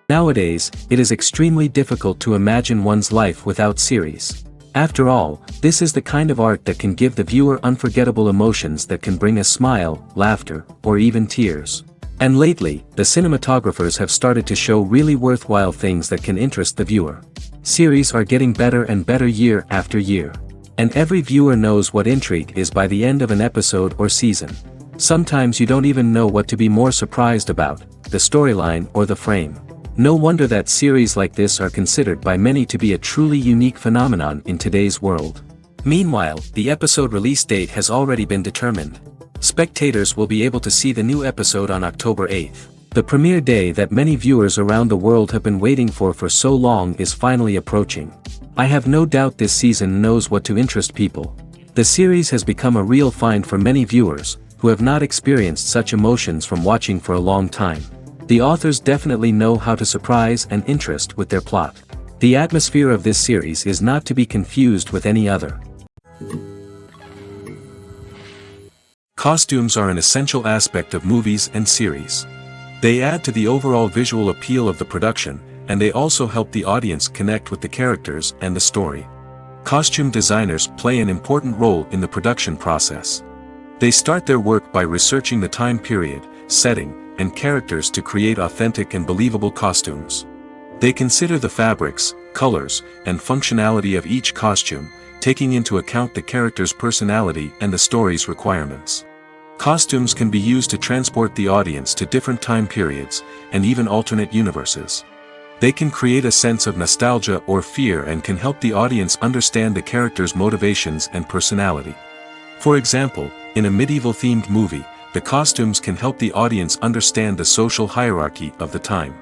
Nowadays, it is extremely difficult to imagine one's life without series. After all, this is the kind of art that can give the viewer unforgettable emotions that can bring a smile, laughter, or even tears. And lately, the cinematographers have started to show really worthwhile things that can interest the viewer. Series are getting better and better year after year. And every viewer knows what intrigue is by the end of an episode or season. Sometimes you don't even know what to be more surprised about, the storyline or the frame. No wonder that series like this are considered by many to be a truly unique phenomenon in today's world. Meanwhile, the episode release date has already been determined. Spectators will be able to see the new episode on October 8th. The premiere day that many viewers around the world have been waiting for so long is finally approaching. I have no doubt this season knows what to interest people. The series has become a real find for many viewers, who have not experienced such emotions from watching for a long time. The authors definitely know how to surprise and interest with their plot. The atmosphere of this series is not to be confused with any other. Costumes are an essential aspect of movies and series. They add to the overall visual appeal of the production, and they also help the audience connect with the characters and the story. Costume designers play an important role in the production process. They start their work by researching the time period, setting, and characters to create authentic and believable costumes. They consider the fabrics, colors, and functionality of each costume, taking into account the character's personality and the story's requirements. Costumes can be used to transport the audience to different time periods, and even alternate universes. They can create a sense of nostalgia or fear and can help the audience understand the character's motivations and personality. For example, in a medieval-themed movie, the costumes can help the audience understand the social hierarchy of the time.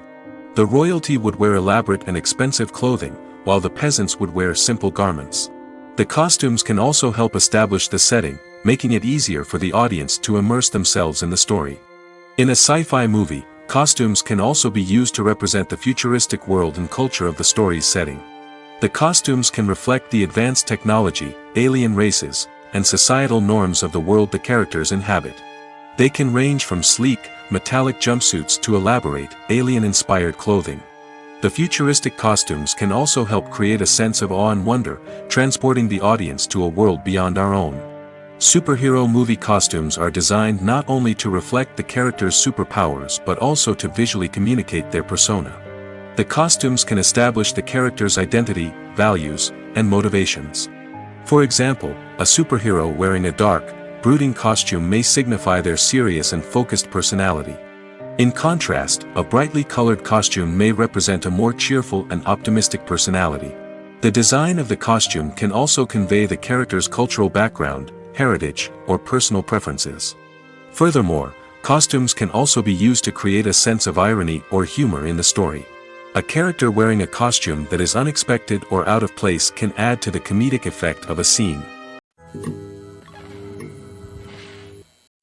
The royalty would wear elaborate and expensive clothing, while the peasants would wear simple garments. The costumes can also help establish the setting, making it easier for the audience to immerse themselves in the story. In a sci-fi movie, costumes can also be used to represent the futuristic world and culture of the story's setting. The costumes can reflect the advanced technology, alien races, and societal norms of the world the characters inhabit. They can range from sleek, metallic jumpsuits to elaborate, alien-inspired clothing. The futuristic costumes can also help create a sense of awe and wonder, transporting the audience to a world beyond our own. Superhero movie costumes are designed not only to reflect the character's superpowers but also to visually communicate their persona. The costumes can establish the character's identity, values, and motivations. For example, a superhero wearing a dark, brooding costume may signify their serious and focused personality. In contrast, a brightly colored costume may represent a more cheerful and optimistic personality. The design of the costume can also convey the character's cultural background, heritage, or personal preferences. Furthermore, costumes can also be used to create a sense of irony or humor in the story. A character wearing a costume that is unexpected or out of place can add to the comedic effect of a scene.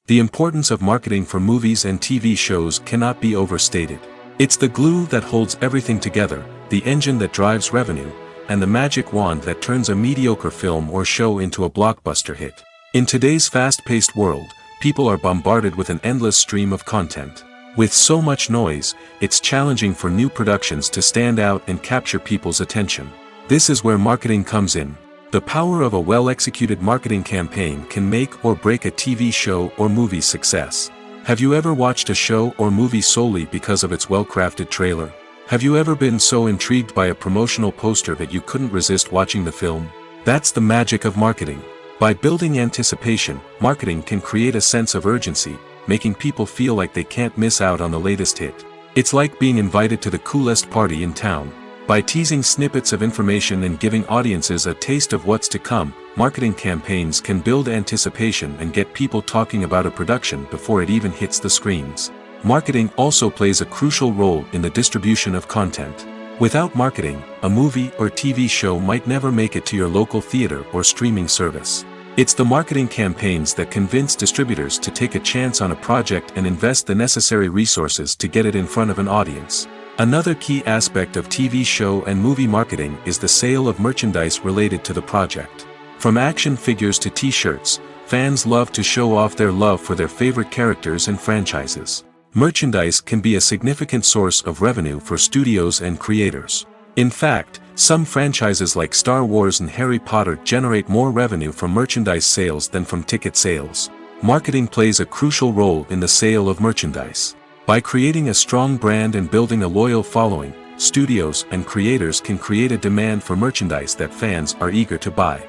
The importance of marketing for movies and TV shows cannot be overstated. It's the glue that holds everything together, the engine that drives revenue, and the magic wand that turns a mediocre film or show into a blockbuster hit. In today's fast-paced world, people are bombarded with an endless stream of content. With so much noise, it's challenging for new productions to stand out and capture people's attention. This is where marketing comes in. The power of a well-executed marketing campaign can make or break a TV show or movie's success. Have you ever watched a show or movie solely because of its well-crafted trailer? Have you ever been so intrigued by a promotional poster that you couldn't resist watching the film? That's the magic of marketing. By building anticipation, marketing can create a sense of urgency, making people feel like they can't miss out on the latest hit. It's like being invited to the coolest party in town. By teasing snippets of information and giving audiences a taste of what's to come, marketing campaigns can build anticipation and get people talking about a production before it even hits the screens. Marketing also plays a crucial role in the distribution of content. Without marketing, a movie or TV show might never make it to your local theater or streaming service. It's the marketing campaigns that convince distributors to take a chance on a project and invest the necessary resources to get it in front of an audience. Another key aspect of TV show and movie marketing is the sale of merchandise related to the project. From action figures to t-shirts, fans love to show off their love for their favorite characters and franchises. Merchandise can be a significant source of revenue for studios and creators. In fact, some franchises like Star Wars and Harry Potter generate more revenue from merchandise sales than from ticket sales. Marketing plays a crucial role in the sale of merchandise. By creating a strong brand and building a loyal following, studios and creators can create a demand for merchandise that fans are eager to buy.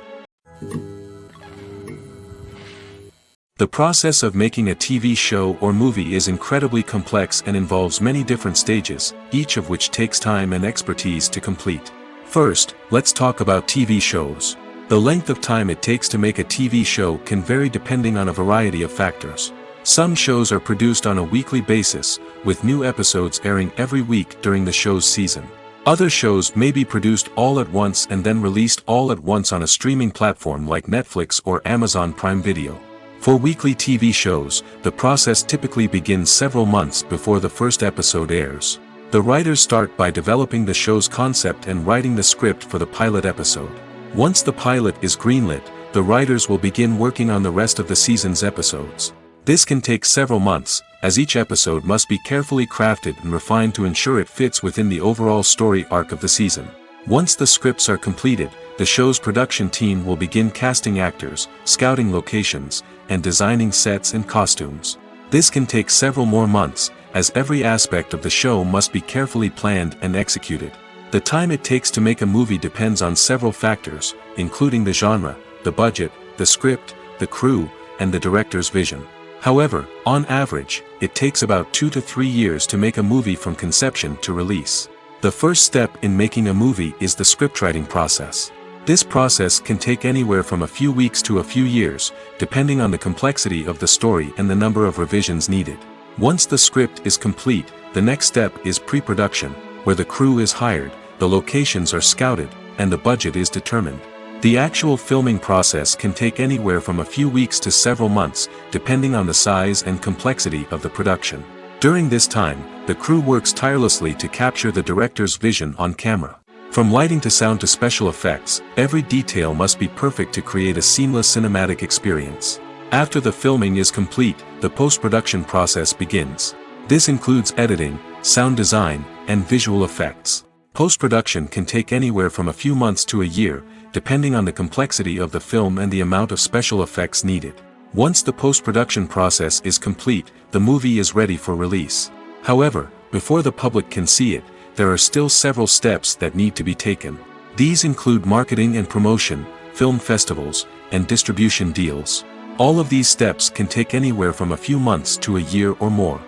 The process of making a TV show or movie is incredibly complex and involves many different stages, each of which takes time and expertise to complete. First, let's talk about TV shows. The length of time it takes to make a TV show can vary depending on a variety of factors. Some shows are produced on a weekly basis, with new episodes airing every week during the show's season. Other shows may be produced all at once and then released all at once on a streaming platform like Netflix or Amazon Prime Video. For weekly TV shows, the process typically begins several months before the first episode airs. The writers start by developing the show's concept and writing the script for the pilot episode. Once the pilot is greenlit, the writers will begin working on the rest of the season's episodes. This can take several months, as each episode must be carefully crafted and refined to ensure it fits within the overall story arc of the season. Once the scripts are completed, the show's production team will begin casting actors, scouting locations, and designing sets and costumes. This can take several more months, as every aspect of the show must be carefully planned and executed. The time it takes to make a movie depends on several factors, including the genre, the budget, the script, the crew, and the director's vision. However, on average, it takes about 2 to 3 years to make a movie from conception to release. The first step in making a movie is the scriptwriting process. This process can take anywhere from a few weeks to a few years, depending on the complexity of the story and the number of revisions needed. Once the script is complete, the next step is pre-production, where the crew is hired, the locations are scouted, and the budget is determined. The actual filming process can take anywhere from a few weeks to several months, depending on the size and complexity of the production. During this time, the crew works tirelessly to capture the director's vision on camera. From lighting to sound to special effects, every detail must be perfect to create a seamless cinematic experience. After the filming is complete, the post-production process begins. This includes editing, sound design, and visual effects. Post-production can take anywhere from a few months to a year, depending on the complexity of the film and the amount of special effects needed. Once the post-production process is complete, the movie is ready for release. However, before the public can see it, there are still several steps that need to be taken. These include marketing and promotion, film festivals, and distribution deals. All of these steps can take anywhere from a few months to a year or more.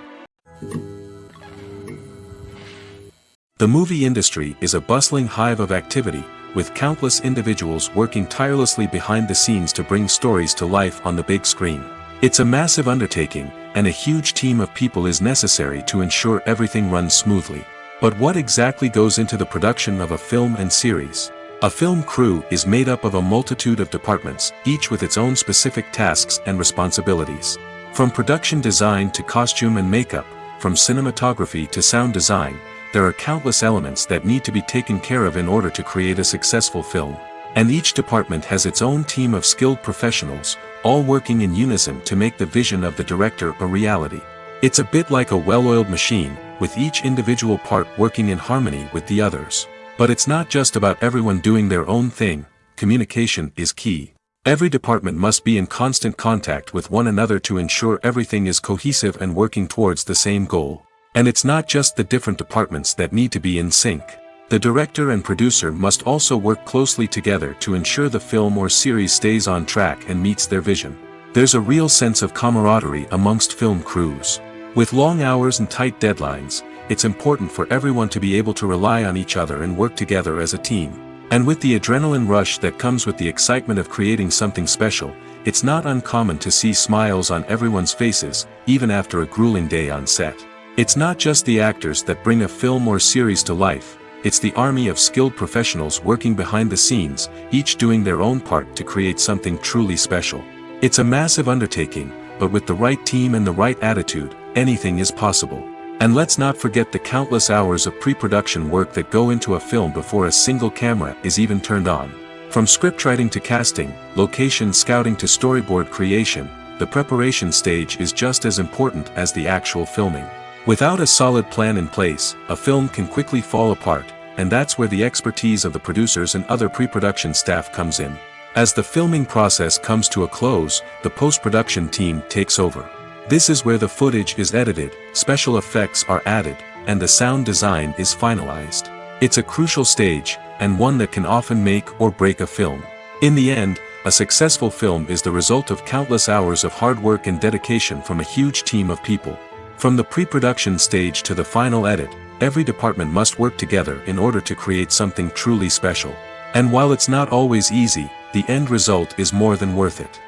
The movie industry is a bustling hive of activity, with countless individuals working tirelessly behind the scenes to bring stories to life on the big screen. It's a massive undertaking, and a huge team of people is necessary to ensure everything runs smoothly. But what exactly goes into the production of a film and series? A film crew is made up of a multitude of departments, each with its own specific tasks and responsibilities. From production design to costume and makeup, from cinematography to sound design, there are countless elements that need to be taken care of in order to create a successful film. And each department has its own team of skilled professionals, all working in unison to make the vision of the director a reality. It's a bit like a well-oiled machine, with each individual part working in harmony with the others. But it's not just about everyone doing their own thing. Communication is key. Every department must be in constant contact with one another to ensure everything is cohesive and working towards the same goal. And it's not just the different departments that need to be in sync. The director and producer must also work closely together to ensure the film or series stays on track and meets their vision. There's a real sense of camaraderie amongst film crews. With long hours and tight deadlines, it's important for everyone to be able to rely on each other and work together as a team. And with the adrenaline rush that comes with the excitement of creating something special, it's not uncommon to see smiles on everyone's faces, even after a grueling day on set. It's not just the actors that bring a film or series to life, it's the army of skilled professionals working behind the scenes, each doing their own part to create something truly special. It's a massive undertaking, but with the right team and the right attitude, anything is possible. And let's not forget the countless hours of pre-production work that go into a film before a single camera is even turned on. From scriptwriting to casting, location scouting to storyboard creation, the preparation stage is just as important as the actual filming. Without a solid plan in place, a film can quickly fall apart, and that's where the expertise of the producers and other pre-production staff comes in. As the filming process comes to a close, the post-production team takes over. This is where the footage is edited, special effects are added, and the sound design is finalized. It's a crucial stage, and one that can often make or break a film. In the end, a successful film is the result of countless hours of hard work and dedication from a huge team of people. From the pre-production stage to the final edit, every department must work together in order to create something truly special. And while it's not always easy, the end result is more than worth it.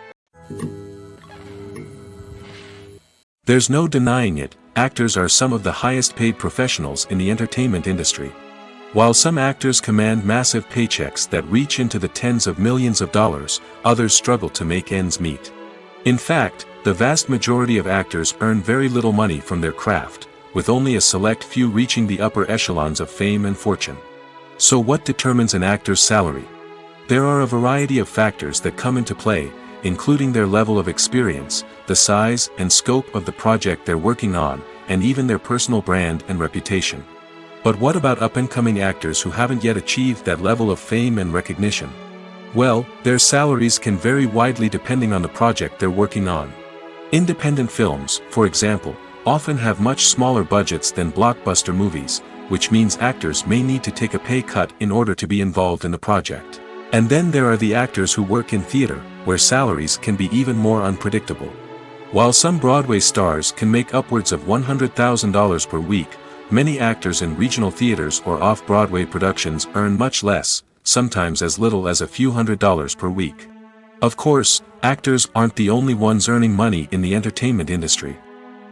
There's no denying it, actors are some of the highest paid professionals in the entertainment industry. While some actors command massive paychecks that reach into the tens of millions of dollars, others struggle to make ends meet. In fact, the vast majority of actors earn very little money from their craft, with only a select few reaching the upper echelons of fame and fortune. So what determines an actor's salary? There are a variety of factors that come into play, including their level of experience, the size and scope of the project they're working on, and even their personal brand and reputation. But what about up-and-coming actors who haven't yet achieved that level of fame and recognition? Well, their salaries can vary widely depending on the project they're working on. Independent films, for example, often have much smaller budgets than blockbuster movies, which means actors may need to take a pay cut in order to be involved in the project. And then there are the actors who work in theater, where salaries can be even more unpredictable. While some Broadway stars can make upwards of $100,000 per week, many actors in regional theaters or off-Broadway productions earn much less, sometimes as little as a few $100s per week. Of course, actors aren't the only ones earning money in the entertainment industry.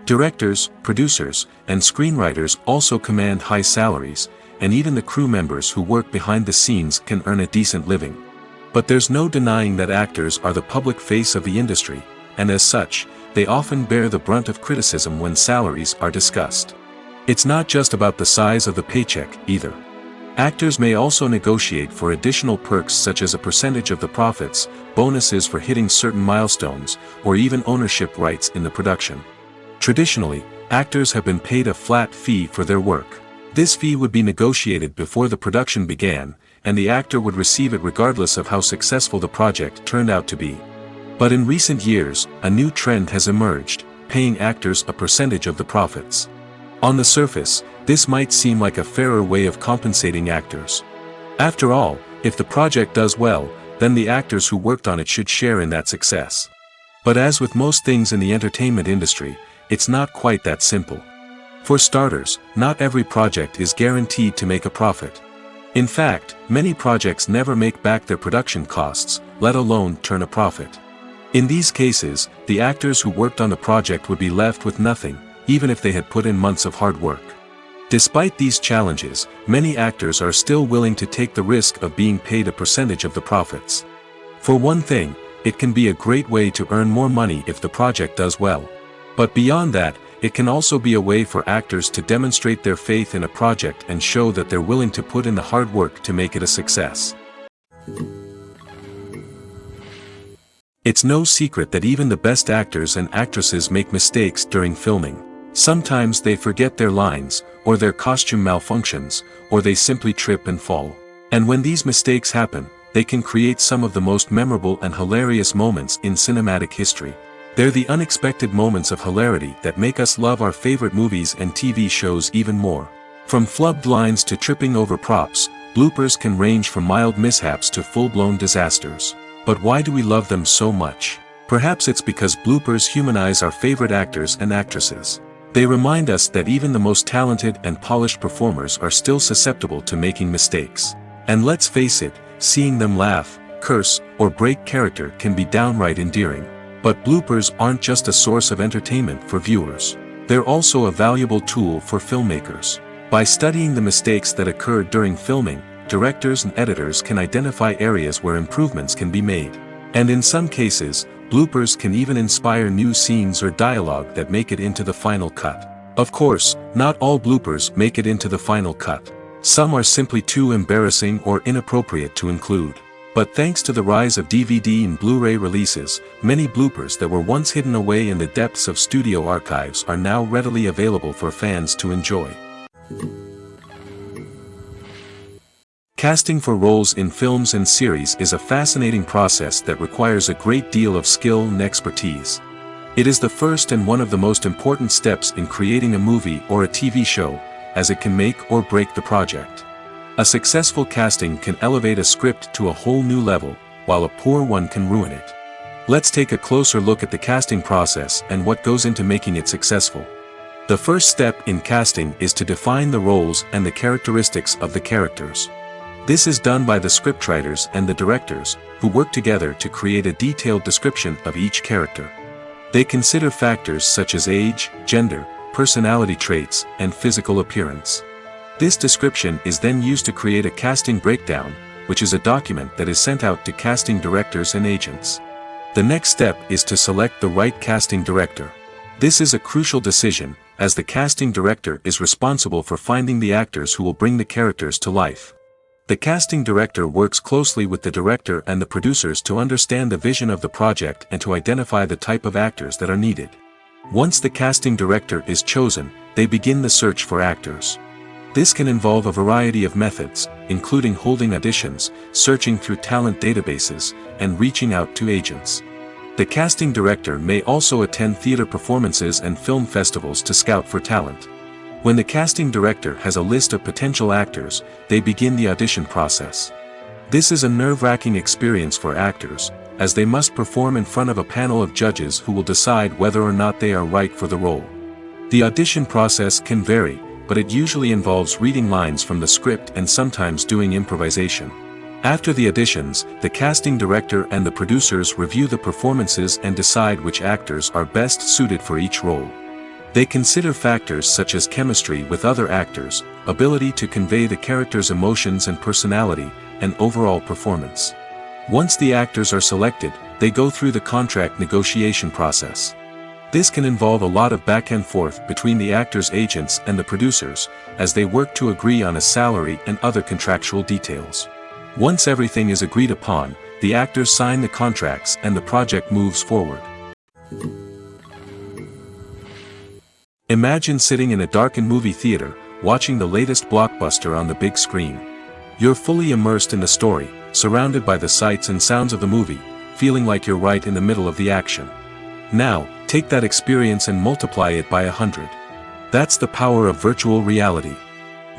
Directors, producers, and screenwriters also command high salaries, and even the crew members who work behind the scenes can earn a decent living. But there's no denying that actors are the public face of the industry, and as such, they often bear the brunt of criticism when salaries are discussed. It's not just about the size of the paycheck, either. Actors may also negotiate for additional perks such as a percentage of the profits, bonuses for hitting certain milestones, or even ownership rights in the production. Traditionally, actors have been paid a flat fee for their work. This fee would be negotiated before the production began, and the actor would receive it regardless of how successful the project turned out to be. But in recent years, a new trend has emerged, paying actors a percentage of the profits. On the surface, this might seem like a fairer way of compensating actors. After all, if the project does well, then the actors who worked on it should share in that success. But as with most things in the entertainment industry, it's not quite that simple. For starters, not every project is guaranteed to make a profit. In fact, many projects never make back their production costs, let alone turn a profit. In these cases, the actors who worked on the project would be left with nothing, even if they had put in months of hard work. Despite these challenges, many actors are still willing to take the risk of being paid a percentage of the profits. For one thing, it can be a great way to earn more money if the project does well. But beyond that, it can also be a way for actors to demonstrate their faith in a project and show that they're willing to put in the hard work to make it a success. It's no secret that even the best actors and actresses make mistakes during filming. Sometimes they forget their lines, or their costume malfunctions, or they simply trip and fall. And when these mistakes happen, they can create some of the most memorable and hilarious moments in cinematic history. They're the unexpected moments of hilarity that make us love our favorite movies and TV shows even more. From flubbed lines to tripping over props, bloopers can range from mild mishaps to full-blown disasters. But why do we love them so much? Perhaps it's because bloopers humanize our favorite actors and actresses. They remind us that even the most talented and polished performers are still susceptible to making mistakes. And let's face it, seeing them laugh, curse, or break character can be downright endearing. But bloopers aren't just a source of entertainment for viewers. They're also a valuable tool for filmmakers. By studying the mistakes that occurred during filming, directors and editors can identify areas where improvements can be made. And in some cases, bloopers can even inspire new scenes or dialogue that make it into the final cut. Of course, not all bloopers make it into the final cut. Some are simply too embarrassing or inappropriate to include. But thanks to the rise of DVD and Blu-ray releases, many bloopers that were once hidden away in the depths of studio archives are now readily available for fans to enjoy. Casting for roles in films and series is a fascinating process that requires a great deal of skill and expertise. It is the first and one of the most important steps in creating a movie or a TV show, as it can make or break the project. A successful casting can elevate a script to a whole new level, while a poor one can ruin it. Let's take a closer look at the casting process and what goes into making it successful. The first step in casting is to define the roles and the characteristics of the characters. This is done by the scriptwriters and the directors, who work together to create a detailed description of each character. They consider factors such as age, gender, personality traits, and physical appearance. This description is then used to create a casting breakdown, which is a document that is sent out to casting directors and agents. The next step is to select the right casting director. This is a crucial decision, as the casting director is responsible for finding the actors who will bring the characters to life. The casting director works closely with the director and the producers to understand the vision of the project and to identify the type of actors that are needed. Once the casting director is chosen, they begin the search for actors. This can involve a variety of methods, including holding auditions, searching through talent databases, and reaching out to agents. The casting director may also attend theater performances and film festivals to scout for talent. When the casting director has a list of potential actors, they begin the audition process. This is a nerve-wracking experience for actors, as they must perform in front of a panel of judges who will decide whether or not they are right for the role. The audition process can vary, but it usually involves reading lines from the script and sometimes doing improvisation. After the auditions, the casting director and the producers review the performances and decide which actors are best suited for each role. They consider factors such as chemistry with other actors, ability to convey the character's emotions and personality, and overall performance. Once the actors are selected, they go through the contract negotiation process. This can involve a lot of back and forth between the actors' agents and the producers, as they work to agree on a salary and other contractual details. Once everything is agreed upon, the actors sign the contracts and the project moves forward. Imagine sitting in a darkened movie theater, watching the latest blockbuster on the big screen. You're fully immersed in the story, surrounded by the sights and sounds of the movie, feeling like you're right in the middle of the action. Now, take that experience and multiply it by 100. That's the power of virtual reality.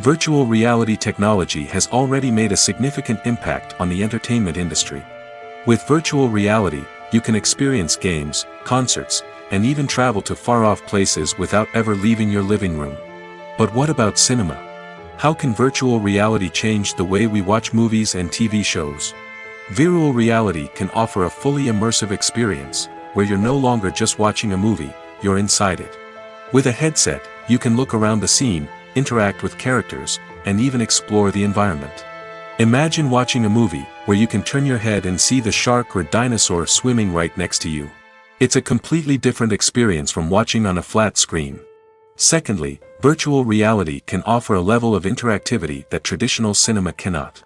Virtual reality technology has already made a significant impact on the entertainment industry. With virtual reality, you can experience games, concerts, and even travel to far-off places without ever leaving your living room. But what about cinema? How can virtual reality change the way we watch movies and TV shows? Virtual reality can offer a fully immersive experience, where you're no longer just watching a movie, you're inside it. With a headset, you can look around the scene, interact with characters, and even explore the environment. Imagine watching a movie, where you can turn your head and see the shark or dinosaur swimming right next to you. It's a completely different experience from watching on a flat screen. Secondly, virtual reality can offer a level of interactivity that traditional cinema cannot.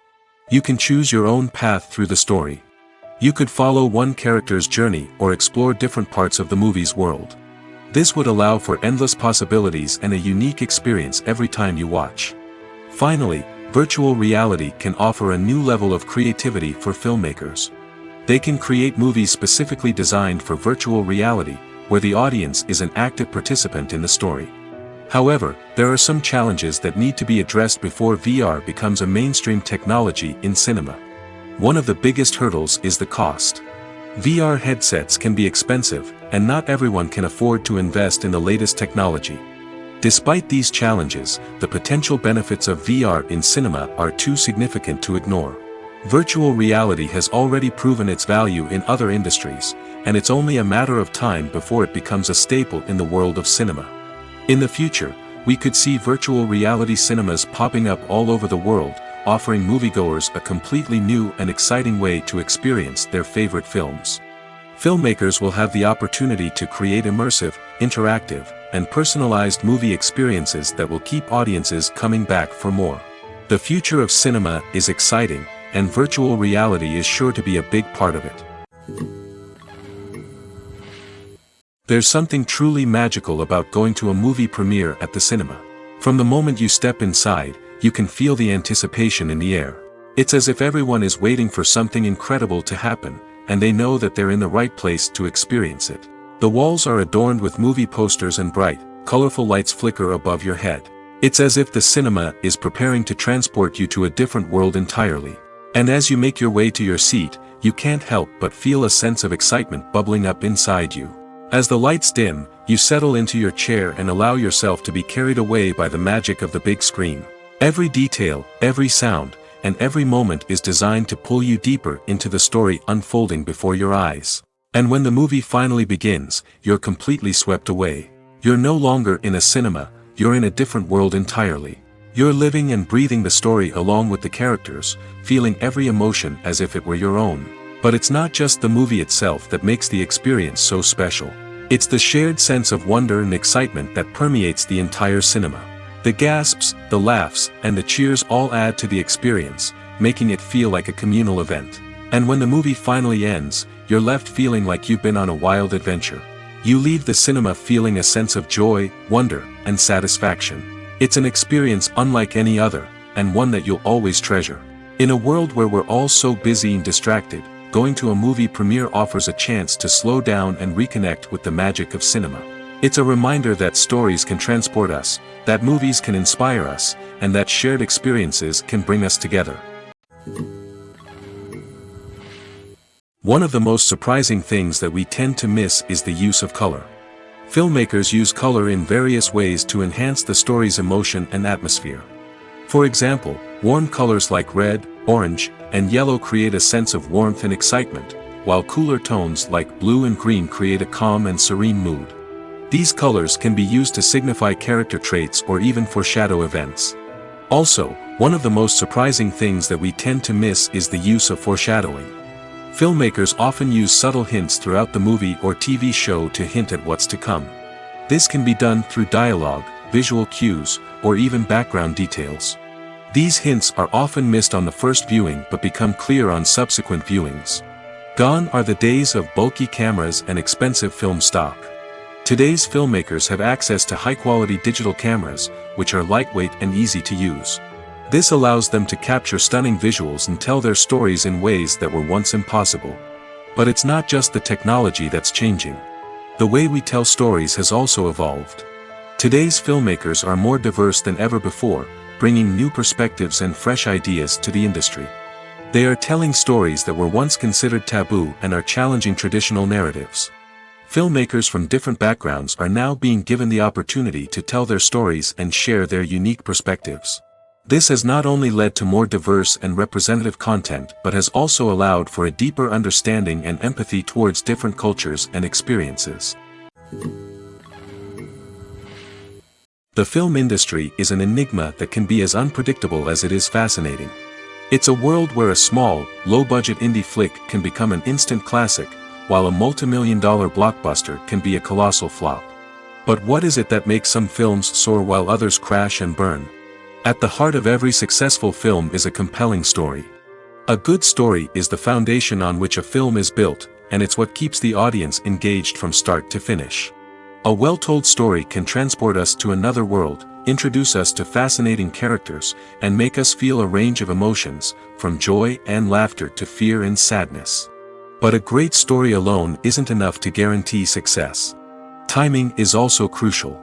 You can choose your own path through the story. You could follow one character's journey or explore different parts of the movie's world. This would allow for endless possibilities and a unique experience every time you watch. Finally, virtual reality can offer a new level of creativity for filmmakers. They can create movies specifically designed for virtual reality, where the audience is an active participant in the story. However, there are some challenges that need to be addressed before VR becomes a mainstream technology in cinema. One of the biggest hurdles is the cost. VR headsets can be expensive, and not everyone can afford to invest in the latest technology. Despite these challenges, the potential benefits of VR in cinema are too significant to ignore. Virtual reality has already proven its value in other industries, and it's only a matter of time before it becomes a staple in the world of cinema. In the future, we could see virtual reality cinemas popping up all over the world, offering moviegoers a completely new and exciting way to experience their favorite films. Filmmakers will have the opportunity to create immersive, interactive, and personalized movie experiences that will keep audiences coming back for more. The future of cinema is exciting, and virtual reality is sure to be a big part of it. There's something truly magical about going to a movie premiere at the cinema. From the moment you step inside, you can feel the anticipation in the air. It's as if everyone is waiting for something incredible to happen, and they know that they're in the right place to experience it. The walls are adorned with movie posters and bright, colorful lights flicker above your head. It's as if the cinema is preparing to transport you to a different world entirely. And as you make your way to your seat, you can't help but feel a sense of excitement bubbling up inside you. As the lights dim, you settle into your chair and allow yourself to be carried away by the magic of the big screen. Every detail, every sound, and every moment is designed to pull you deeper into the story unfolding before your eyes. And when the movie finally begins, you're completely swept away. You're no longer in a cinema, you're in a different world entirely. You're living and breathing the story along with the characters, feeling every emotion as if it were your own. But it's not just the movie itself that makes the experience so special. It's the shared sense of wonder and excitement that permeates the entire cinema. The gasps, the laughs, and the cheers all add to the experience, making it feel like a communal event. And when the movie finally ends, you're left feeling like you've been on a wild adventure. You leave the cinema feeling a sense of joy, wonder, and satisfaction. It's an experience unlike any other, and one that you'll always treasure. In a world where we're all so busy and distracted, going to a movie premiere offers a chance to slow down and reconnect with the magic of cinema. It's a reminder that stories can transport us, that movies can inspire us, and that shared experiences can bring us together. One of the most surprising things that we tend to miss is the use of color. Filmmakers use color in various ways to enhance the story's emotion and atmosphere. For example, warm colors like red, orange, and yellow create a sense of warmth and excitement, while cooler tones like blue and green create a calm and serene mood. These colors can be used to signify character traits or even foreshadow events. Also, one of the most surprising things that we tend to miss is the use of foreshadowing. Filmmakers often use subtle hints throughout the movie or TV show to hint at what's to come. This can be done through dialogue, visual cues, or even background details. These hints are often missed on the first viewing but become clear on subsequent viewings. Gone are the days of bulky cameras and expensive film stock. Today's filmmakers have access to high-quality digital cameras, which are lightweight and easy to use. This allows them to capture stunning visuals and tell their stories in ways that were once impossible. But it's not just the technology that's changing. The way we tell stories has also evolved. Today's filmmakers are more diverse than ever before, bringing new perspectives and fresh ideas to the industry. They are telling stories that were once considered taboo and are challenging traditional narratives. Filmmakers from different backgrounds are now being given the opportunity to tell their stories and share their unique perspectives. This has not only led to more diverse and representative content but has also allowed for a deeper understanding and empathy towards different cultures and experiences. The film industry is an enigma that can be as unpredictable as it is fascinating. It's a world where a small, low-budget indie flick can become an instant classic, while a multi-million-dollar blockbuster can be a colossal flop. But what is it that makes some films soar while others crash and burn? At the heart of every successful film is a compelling story. A good story is the foundation on which a film is built, and it's what keeps the audience engaged from start to finish. A well-told story can transport us to another world, introduce us to fascinating characters, and make us feel a range of emotions, from joy and laughter to fear and sadness. But a great story alone isn't enough to guarantee success. Timing is also crucial.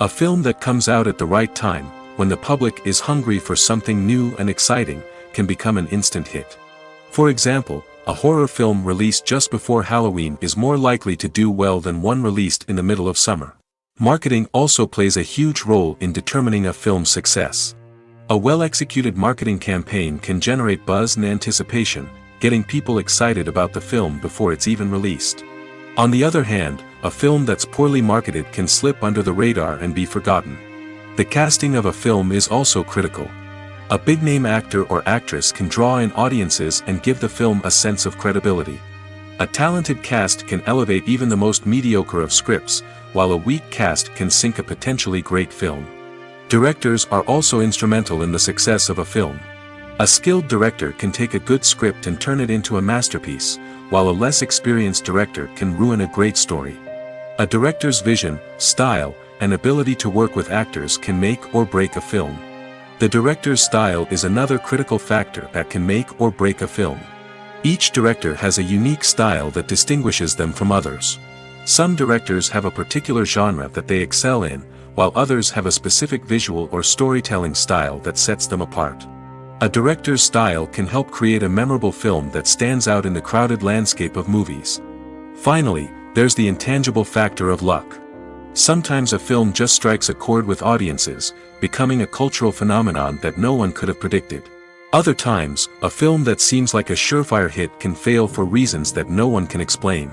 A film that comes out at the right time, when the public is hungry for something new and exciting, can become an instant hit. For example, a horror film released just before Halloween is more likely to do well than one released in the middle of summer. Marketing also plays a huge role in determining a film's success. A well-executed marketing campaign can generate buzz and anticipation, getting people excited about the film before it's even released. On the other hand, a film that's poorly marketed can slip under the radar and be forgotten. The casting of a film is also critical. A big-name actor or actress can draw in audiences and give the film a sense of credibility. A talented cast can elevate even the most mediocre of scripts, while a weak cast can sink a potentially great film. Directors are also instrumental in the success of a film. A skilled director can take a good script and turn it into a masterpiece, while a less experienced director can ruin a great story. A director's vision, style, and ability to work with actors can make or break a film. The director's style is another critical factor that can make or break a film. Each director has a unique style that distinguishes them from others. Some directors have a particular genre that they excel in, while others have a specific visual or storytelling style that sets them apart. A director's style can help create a memorable film that stands out in the crowded landscape of movies. Finally, there's the intangible factor of luck. Sometimes a film just strikes a chord with audiences, becoming a cultural phenomenon that no one could have predicted. Other times, a film that seems like a surefire hit can fail for reasons that no one can explain.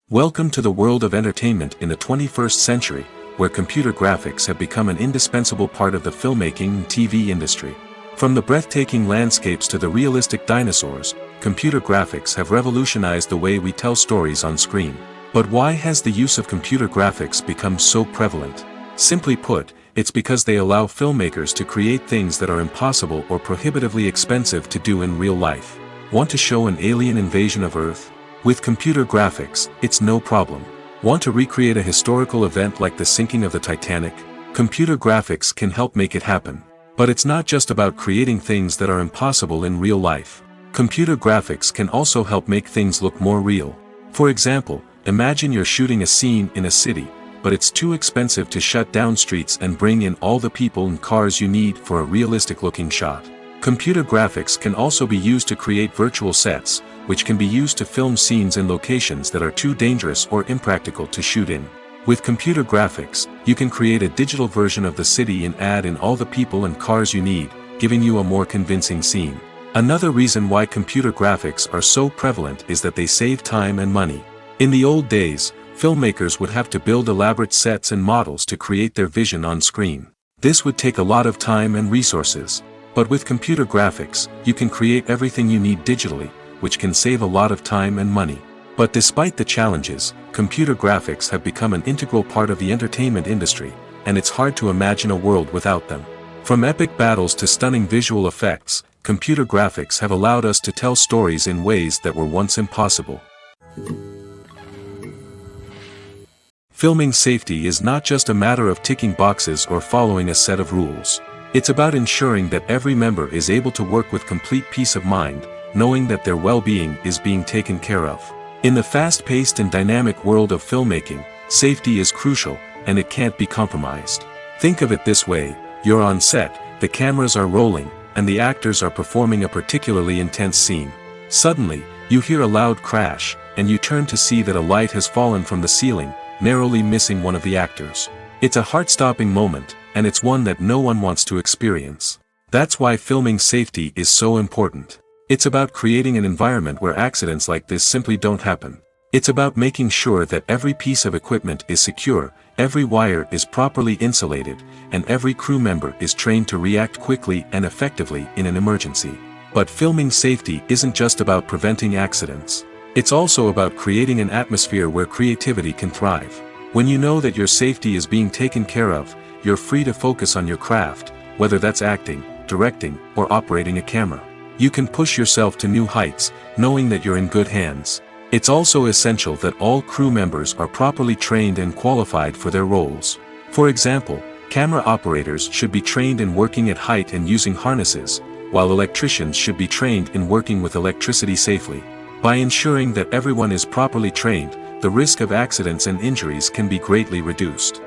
Welcome to the world of entertainment in the 21st century, where computer graphics have become an indispensable part of the filmmaking and TV industry. From the breathtaking landscapes to the realistic dinosaurs, computer graphics have revolutionized the way we tell stories on screen. But why has the use of computer graphics become so prevalent? Simply put, it's because they allow filmmakers to create things that are impossible or prohibitively expensive to do in real life. Want to show an alien invasion of Earth? With computer graphics, it's no problem. Want to recreate a historical event like the sinking of the Titanic? Computer graphics can help make it happen. But it's not just about creating things that are impossible in real life. Computer graphics can also help make things look more real. For example, imagine you're shooting a scene in a city, but it's too expensive to shut down streets and bring in all the people and cars you need for a realistic-looking shot. Computer graphics can also be used to create virtual sets, which can be used to film scenes in locations that are too dangerous or impractical to shoot in. With computer graphics, you can create a digital version of the city and add in all the people and cars you need, giving you a more convincing scene. Another reason why computer graphics are so prevalent is that they save time and money. In the old days, filmmakers would have to build elaborate sets and models to create their vision on screen. This would take a lot of time and resources. But with computer graphics, you can create everything you need digitally, which can save a lot of time and money. But despite the challenges, computer graphics have become an integral part of the entertainment industry, and it's hard to imagine a world without them. From epic battles to stunning visual effects, computer graphics have allowed us to tell stories in ways that were once impossible. Filming safety is not just a matter of ticking boxes or following a set of rules. It's about ensuring that every member is able to work with complete peace of mind, knowing that their well-being is being taken care of. In the fast-paced and dynamic world of filmmaking, safety is crucial, and it can't be compromised. Think of it this way: you're on set, the cameras are rolling, and the actors are performing a particularly intense scene. Suddenly, you hear a loud crash, and you turn to see that a light has fallen from the ceiling, narrowly missing one of the actors. It's a heart-stopping moment, and it's one that no one wants to experience. That's why filming safety is so important. It's about creating an environment where accidents like this simply don't happen. It's about making sure that every piece of equipment is secure, every wire is properly insulated, and every crew member is trained to react quickly and effectively in an emergency. But filming safety isn't just about preventing accidents. It's also about creating an atmosphere where creativity can thrive. When you know that your safety is being taken care of, you're free to focus on your craft, whether that's acting, directing, or operating a camera. You can push yourself to new heights, knowing that you're in good hands. It's also essential that all crew members are properly trained and qualified for their roles. For example, camera operators should be trained in working at height and using harnesses, while electricians should be trained in working with electricity safely. By ensuring that everyone is properly trained, the risk of accidents and injuries can be greatly reduced.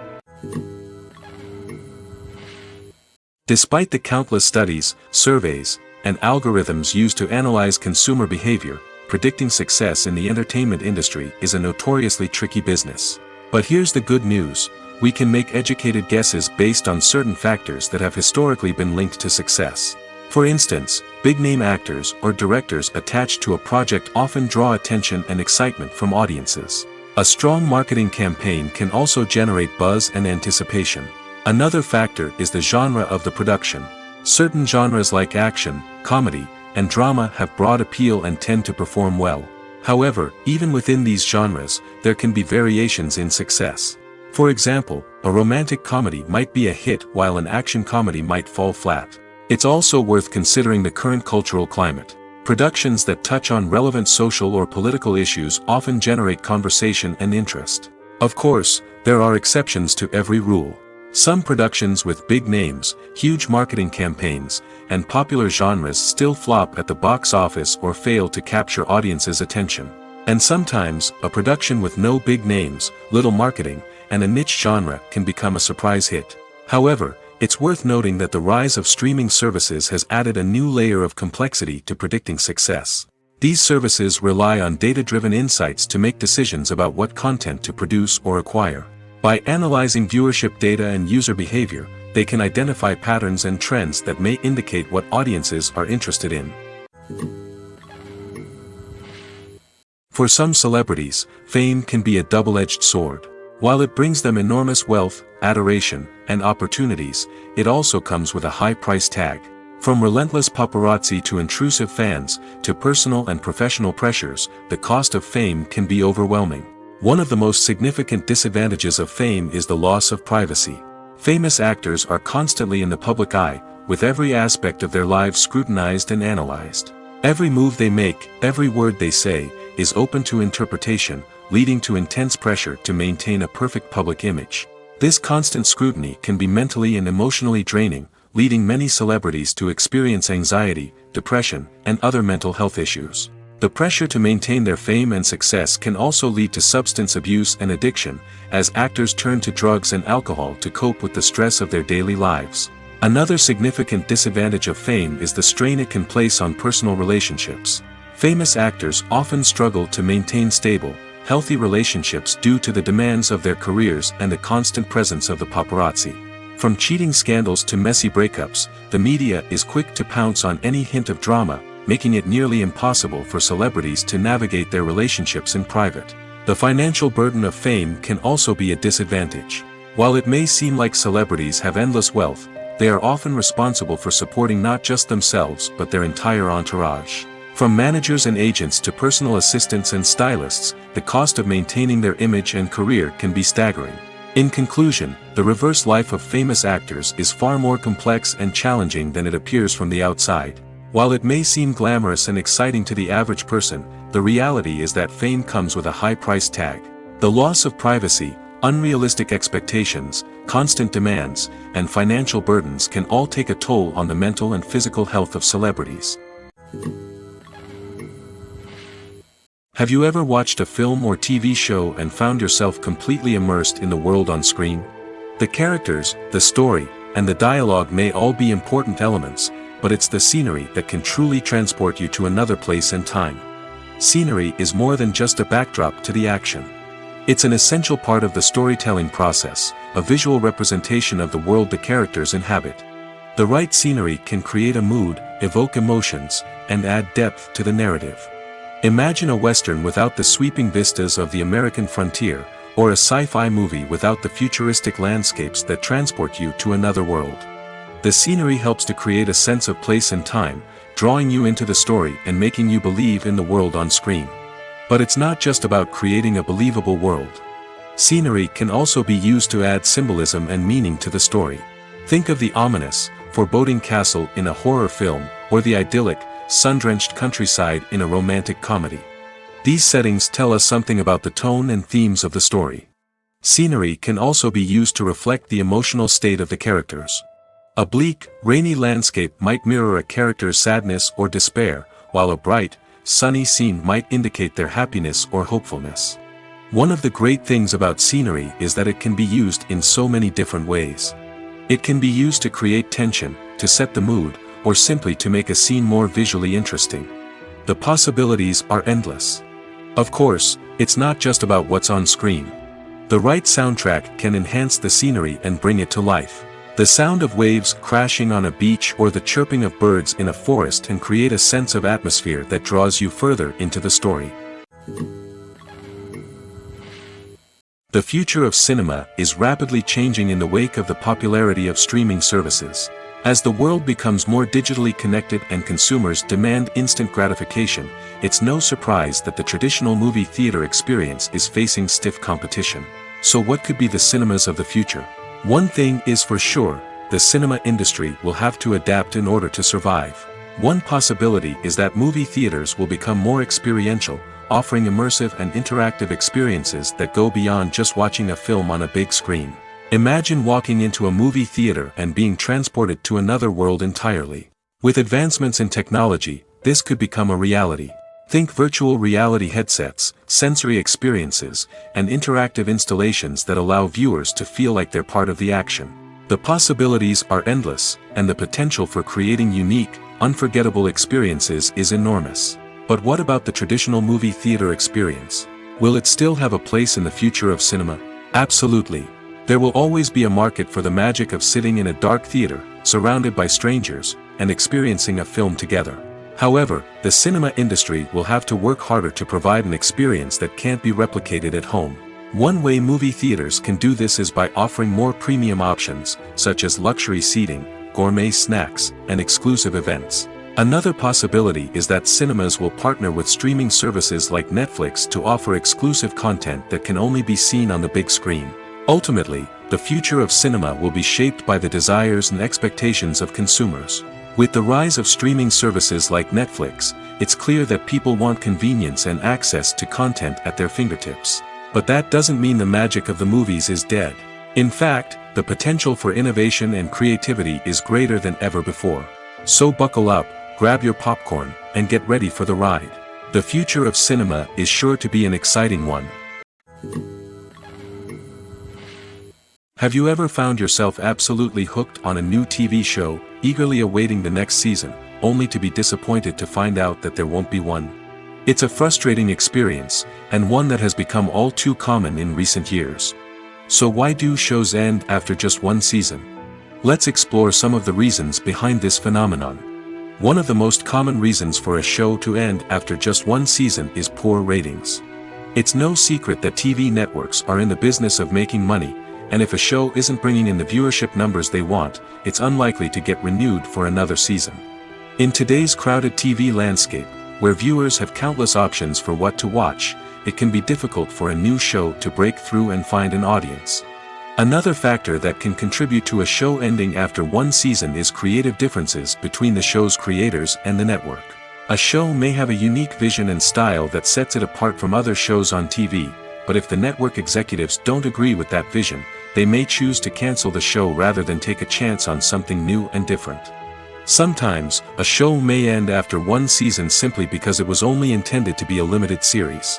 Despite the countless studies, surveys, and algorithms used to analyze consumer behavior, predicting success in the entertainment industry is a notoriously tricky business. But here's the good news: we can make educated guesses based on certain factors that have historically been linked to success. For instance, big-name actors or directors attached to a project often draw attention and excitement from audiences. A strong marketing campaign can also generate buzz and anticipation. Another factor is the genre of the production. Certain genres like action, comedy, and drama have broad appeal and tend to perform well. However, even within these genres, there can be variations in success. For example, A romantic comedy might be a hit while an action comedy might fall flat. It's also worth considering the current cultural climate. Productions that touch on relevant social or political issues often generate conversation and interest. Of course, there are exceptions to every rule. Some productions with big names, huge marketing campaigns, and popular genres still flop at the box office or fail to capture audiences' attention. And sometimes, a production with no big names, little marketing, and a niche genre can become a surprise hit. However, it's worth noting that the rise of streaming services has added a new layer of complexity to predicting success. These services rely on data-driven insights to make decisions about what content to produce or acquire. By analyzing viewership data and user behavior, they can identify patterns and trends that may indicate what audiences are interested in. For some celebrities, fame can be a double-edged sword. While it brings them enormous wealth, adoration, and opportunities, it also comes with a high price tag. From relentless paparazzi to intrusive fans, to personal and professional pressures, the cost of fame can be overwhelming. One of the most significant disadvantages of fame is the loss of privacy. Famous actors are constantly in the public eye, with every aspect of their lives scrutinized and analyzed. Every move they make, every word they say, is open to interpretation, leading to intense pressure to maintain a perfect public image. This constant scrutiny can be mentally and emotionally draining, leading many celebrities to experience anxiety, depression, and other mental health issues. The pressure to maintain their fame and success can also lead to substance abuse and addiction, as actors turn to drugs and alcohol to cope with the stress of their daily lives. Another significant disadvantage of fame is the strain it can place on personal relationships. Famous actors often struggle to maintain stable, healthy relationships due to the demands of their careers and the constant presence of the paparazzi. From cheating scandals to messy breakups, the media is quick to pounce on any hint of drama, making it nearly impossible for celebrities to navigate their relationships in private. The financial burden of fame can also be a disadvantage. While it may seem like celebrities have endless wealth, they are often responsible for supporting not just themselves but their entire entourage. From managers and agents to personal assistants and stylists, the cost of maintaining their image and career can be staggering. In conclusion, the reverse life of famous actors is far more complex and challenging than it appears from the outside. While it may seem glamorous and exciting to the average person, the reality is that fame comes with a high price tag. The loss of privacy, unrealistic expectations, constant demands, and financial burdens can all take a toll on the mental and physical health of celebrities. Have you ever watched a film or TV show and found yourself completely immersed in the world on screen? The characters, the story, and the dialogue may all be important elements, but it's the scenery that can truly transport you to another place and time. Scenery is more than just a backdrop to the action. It's an essential part of the storytelling process, a visual representation of the world the characters inhabit. The right scenery can create a mood, evoke emotions, and add depth to the narrative. Imagine a Western without the sweeping vistas of the American frontier, or a sci-fi movie without the futuristic landscapes that transport you to another world. The scenery helps to create a sense of place and time, drawing you into the story and making you believe in the world on screen. But it's not just about creating a believable world. Scenery can also be used to add symbolism and meaning to the story. Think of the ominous, foreboding castle in a horror film, or the idyllic, sun-drenched countryside in a romantic comedy. These settings tell us something about the tone and themes of the story. Scenery can also be used to reflect the emotional state of the characters. A bleak, rainy landscape might mirror a character's sadness or despair, while a bright, sunny scene might indicate their happiness or hopefulness. One of the great things about scenery is that it can be used in so many different ways. It can be used to create tension, to set the mood, or simply to make a scene more visually interesting. The possibilities are endless. Of course, it's not just about what's on screen. The right soundtrack can enhance the scenery and bring it to life. The sound of waves crashing on a beach or the chirping of birds in a forest can create a sense of atmosphere that draws you further into the story. The future of cinema is rapidly changing in the wake of the popularity of streaming services. As the world becomes more digitally connected and consumers demand instant gratification, it's no surprise that the traditional movie theater experience is facing stiff competition. So what could be the cinemas of the future? One thing is for sure, the cinema industry will have to adapt in order to survive. One possibility is that movie theaters will become more experiential, offering immersive and interactive experiences that go beyond just watching a film on a big screen. Imagine walking into a movie theater and being transported to another world entirely. With advancements in technology, this could become a reality. Think virtual reality headsets, sensory experiences, and interactive installations that allow viewers to feel like they're part of the action. The possibilities are endless, and the potential for creating unique, unforgettable experiences is enormous. But what about the traditional movie theater experience? Will it still have a place in the future of cinema? Absolutely. There will always be a market for the magic of sitting in a dark theater, surrounded by strangers, and experiencing a film together. However, the cinema industry will have to work harder to provide an experience that can't be replicated at home. One way movie theaters can do this is by offering more premium options, such as luxury seating, gourmet snacks, and exclusive events. Another possibility is that cinemas will partner with streaming services like Netflix to offer exclusive content that can only be seen on the big screen. Ultimately, the future of cinema will be shaped by the desires and expectations of consumers. With the rise of streaming services like Netflix, it's clear that people want convenience and access to content at their fingertips. But that doesn't mean the magic of the movies is dead. In fact, the potential for innovation and creativity is greater than ever before. So buckle up, grab your popcorn, and get ready for the ride. The future of cinema is sure to be an exciting one. Have you ever found yourself absolutely hooked on a new TV show, eagerly awaiting the next season, only to be disappointed to find out that there won't be one? It's a frustrating experience, and one that has become all too common in recent years. So why do shows end after just one season? Let's explore some of the reasons behind this phenomenon. One of the most common reasons for a show to end after just one season is poor ratings. It's no secret that TV networks are in the business of making money, and if a show isn't bringing in the viewership numbers they want, it's unlikely to get renewed for another season. In today's crowded TV landscape, where viewers have countless options for what to watch, it can be difficult for a new show to break through and find an audience. Another factor that can contribute to a show ending after one season is creative differences between the show's creators and the network. A show may have a unique vision and style that sets it apart from other shows on TV, but if the network executives don't agree with that vision, they may choose to cancel the show rather than take a chance on something new and different. Sometimes, a show may end after one season simply because it was only intended to be a limited series.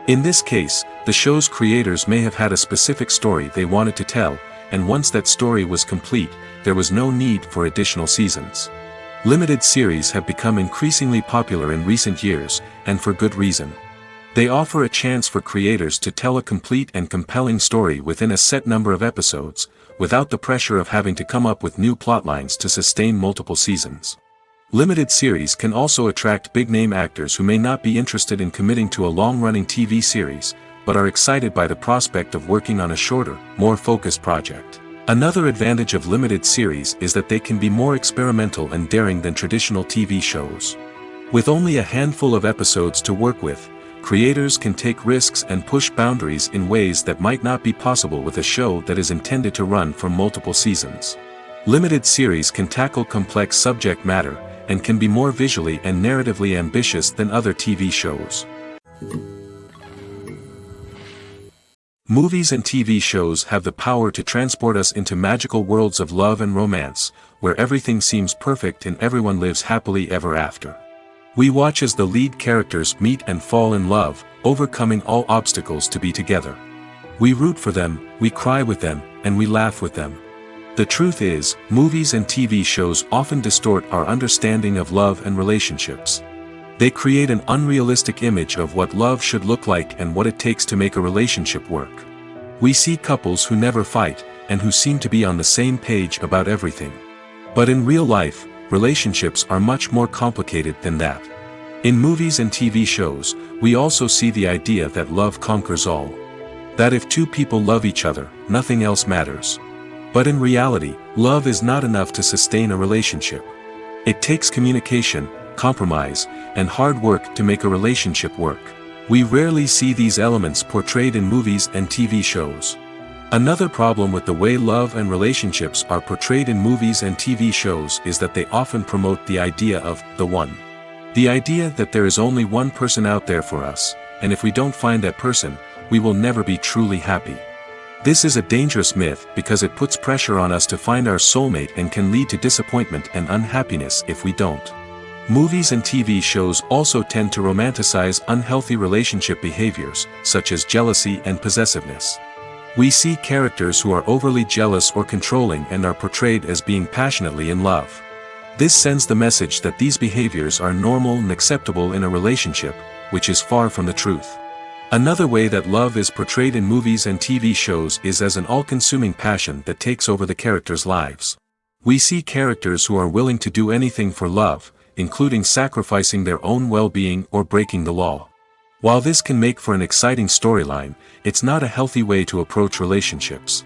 In this case, the show's creators may have had a specific story they wanted to tell, and once that story was complete, there was no need for additional seasons. Limited series have become increasingly popular in recent years, and for good reason. They offer a chance for creators to tell a complete and compelling story within a set number of episodes, without the pressure of having to come up with new plotlines to sustain multiple seasons. Limited series can also attract big-name actors who may not be interested in committing to a long-running TV series, but are excited by the prospect of working on a shorter, more focused project. Another advantage of limited series is that they can be more experimental and daring than traditional TV shows. With only a handful of episodes to work with, creators can take risks and push boundaries in ways that might not be possible with a show that is intended to run for multiple seasons. Limited series can tackle complex subject matter, and can be more visually and narratively ambitious than other TV shows. Movies and TV shows have the power to transport us into magical worlds of love and romance, where everything seems perfect and everyone lives happily ever after. We watch as the lead characters meet and fall in love, overcoming all obstacles to be together. We root for them, we cry with them, and we laugh with them. The truth is, movies and TV shows often distort our understanding of love and relationships. They create an unrealistic image of what love should look like and what it takes to make a relationship work. We see couples who never fight, and who seem to be on the same page about everything. But in real life, relationships are much more complicated than that. In movies and TV shows, we also see the idea that love conquers all. That if two people love each other, nothing else matters. But in reality, love is not enough to sustain a relationship. It takes communication, compromise, and hard work to make a relationship work. We rarely see these elements portrayed in movies and TV shows. Another problem with the way love and relationships are portrayed in movies and TV shows is that they often promote the idea of the one. The idea that there is only one person out there for us, and if we don't find that person, we will never be truly happy. This is a dangerous myth because it puts pressure on us to find our soulmate and can lead to disappointment and unhappiness if we don't. Movies and TV shows also tend to romanticize unhealthy relationship behaviors, such as jealousy and possessiveness. We see characters who are overly jealous or controlling and are portrayed as being passionately in love. This sends the message that these behaviors are normal and acceptable in a relationship, which is far from the truth. Another way that love is portrayed in movies and TV shows is as an all-consuming passion that takes over the characters' lives. We see characters who are willing to do anything for love, including sacrificing their own well-being or breaking the law. While this can make for an exciting storyline, it's not a healthy way to approach relationships.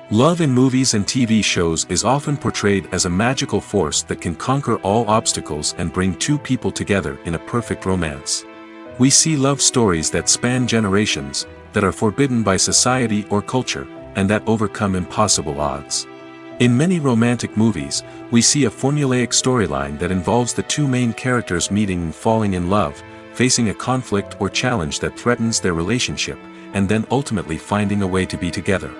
Love in movies and TV shows is often portrayed as a magical force that can conquer all obstacles and bring two people together in a perfect romance. We see love stories that span generations, that are forbidden by society or culture, and that overcome impossible odds. In many romantic movies, we see a formulaic storyline that involves the two main characters meeting and falling in love, facing a conflict or challenge that threatens their relationship, and then ultimately finding a way to be together.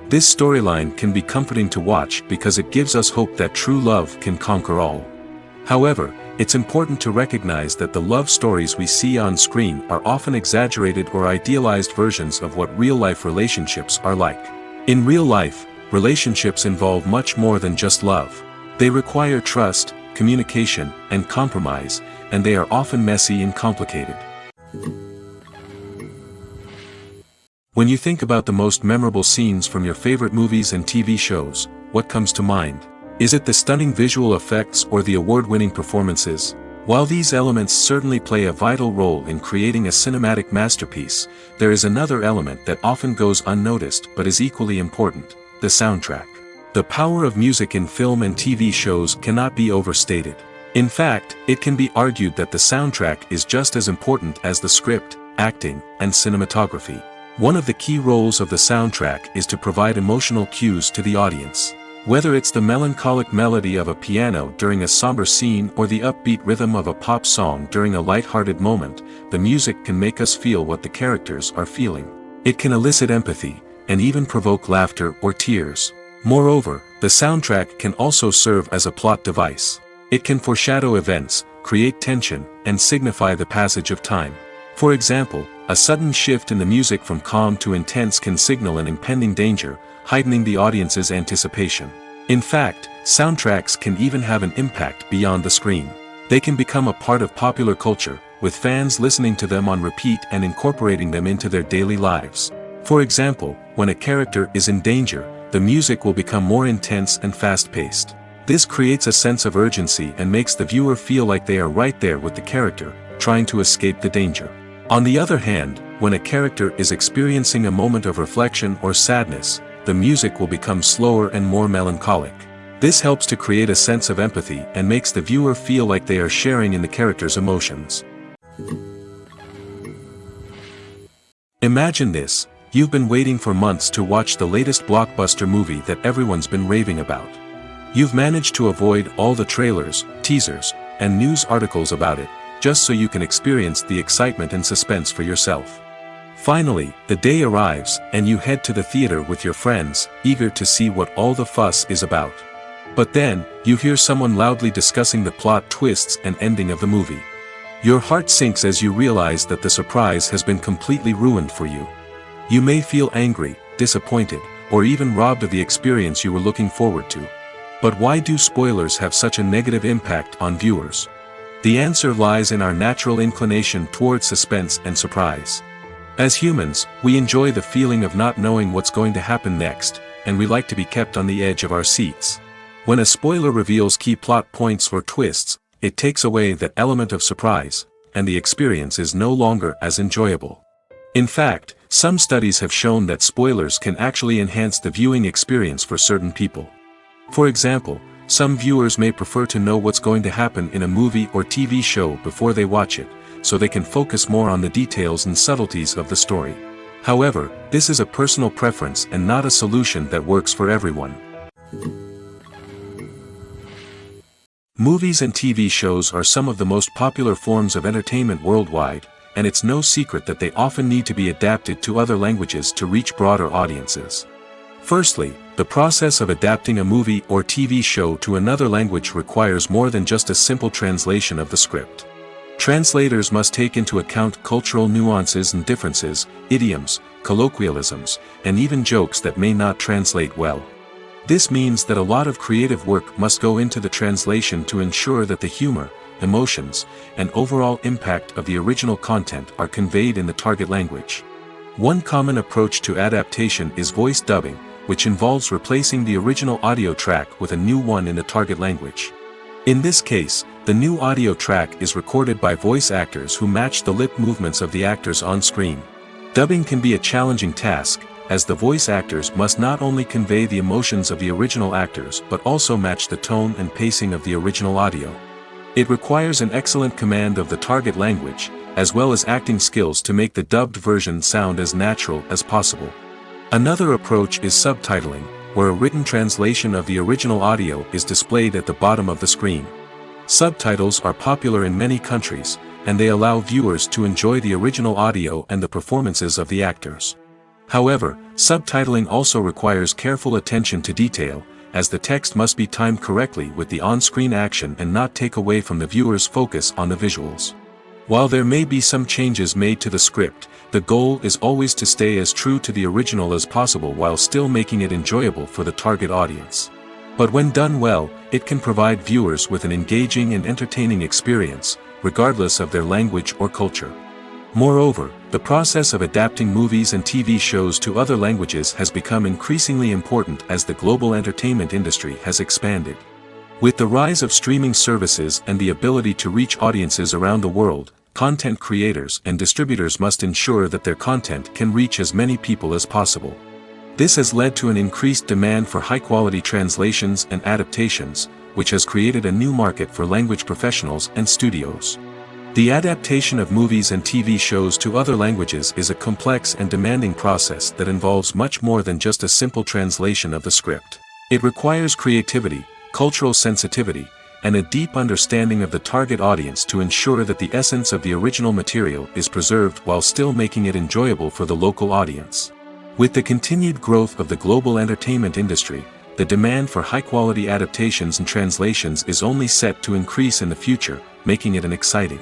This storyline can be comforting to watch because it gives us hope that true love can conquer all. However, it's important to recognize that the love stories we see on screen are often exaggerated or idealized versions of what real-life relationships are like. In real life, relationships involve much more than just love. They require trust, communication, and compromise, and they are often messy and complicated. When you think about the most memorable scenes from your favorite movies and TV shows, what comes to mind? Is it the stunning visual effects or the award-winning performances? While these elements certainly play a vital role in creating a cinematic masterpiece, there is another element that often goes unnoticed but is equally important: the soundtrack. The power of music in film and TV shows cannot be overstated. In fact, it can be argued that the soundtrack is just as important as the script, acting, and cinematography. One of the key roles of the soundtrack is to provide emotional cues to the audience. Whether it's the melancholic melody of a piano during a somber scene or the upbeat rhythm of a pop song during a light-hearted moment, the music can make us feel what the characters are feeling. It can elicit empathy, and even provoke laughter or tears. Moreover, the soundtrack can also serve as a plot device. It can foreshadow events, create tension, and signify the passage of time. For example, a sudden shift in the music from calm to intense can signal an impending danger, heightening the audience's anticipation. In fact, soundtracks can even have an impact beyond the screen. They can become a part of popular culture, with fans listening to them on repeat and incorporating them into their daily lives. For example, when a character is in danger, the music will become more intense and fast-paced. This creates a sense of urgency and makes the viewer feel like they are right there with the character, trying to escape the danger. On the other hand, when a character is experiencing a moment of reflection or sadness, the music will become slower and more melancholic. This helps to create a sense of empathy and makes the viewer feel like they are sharing in the character's emotions. Imagine this: you've been waiting for months to watch the latest blockbuster movie that everyone's been raving about. You've managed to avoid all the trailers, teasers, and news articles about it, just so you can experience the excitement and suspense for yourself. Finally, the day arrives, and you head to the theater with your friends, eager to see what all the fuss is about. But then, you hear someone loudly discussing the plot twists and ending of the movie. Your heart sinks as you realize that the surprise has been completely ruined for you. You may feel angry, disappointed, or even robbed of the experience you were looking forward to. But why do spoilers have such a negative impact on viewers? The answer lies in our natural inclination towards suspense and surprise. As humans, we enjoy the feeling of not knowing what's going to happen next, and we like to be kept on the edge of our seats. When a spoiler reveals key plot points or twists, it takes away that element of surprise, and the experience is no longer as enjoyable. In fact, some studies have shown that spoilers can actually enhance the viewing experience for certain people. For example, some viewers may prefer to know what's going to happen in a movie or TV show before they watch it, so they can focus more on the details and subtleties of the story. However, this is a personal preference and not a solution that works for everyone. Movies and TV shows are some of the most popular forms of entertainment worldwide, and it's no secret that they often need to be adapted to other languages to reach broader audiences. Firstly, the process of adapting a movie or TV show to another language requires more than just a simple translation of the script. Translators must take into account cultural nuances and differences, idioms, colloquialisms, and even jokes that may not translate well. This means that a lot of creative work must go into the translation to ensure that the humor, emotions, and overall impact of the original content are conveyed in the target language. One common approach to adaptation is voice dubbing, which involves replacing the original audio track with a new one in the target language. In this case, the new audio track is recorded by voice actors who match the lip movements of the actors on screen. Dubbing can be a challenging task, as the voice actors must not only convey the emotions of the original actors but also match the tone and pacing of the original audio. It requires an excellent command of the target language, as well as acting skills to make the dubbed version sound as natural as possible. Another approach is subtitling, where a written translation of the original audio is displayed at the bottom of the screen. Subtitles are popular in many countries, and they allow viewers to enjoy the original audio and the performances of the actors. However, subtitling also requires careful attention to detail, as the text must be timed correctly with the on-screen action and not take away from the viewer's focus on the visuals. While there may be some changes made to the script, the goal is always to stay as true to the original as possible while still making it enjoyable for the target audience. But when done well, it can provide viewers with an engaging and entertaining experience, regardless of their language or culture. Moreover, the process of adapting movies and TV shows to other languages has become increasingly important as the global entertainment industry has expanded. With the rise of streaming services and the ability to reach audiences around the world, content creators and distributors must ensure that their content can reach as many people as possible. This has led to an increased demand for high-quality translations and adaptations, which has created a new market for language professionals and studios. The adaptation of movies and TV shows to other languages is a complex and demanding process that involves much more than just a simple translation of the script. It requires creativity, cultural sensitivity, and a deep understanding of the target audience to ensure that the essence of the original material is preserved while still making it enjoyable for the local audience. With the continued growth of the global entertainment industry, the demand for high-quality adaptations and translations is only set to increase in the future, making it an exciting.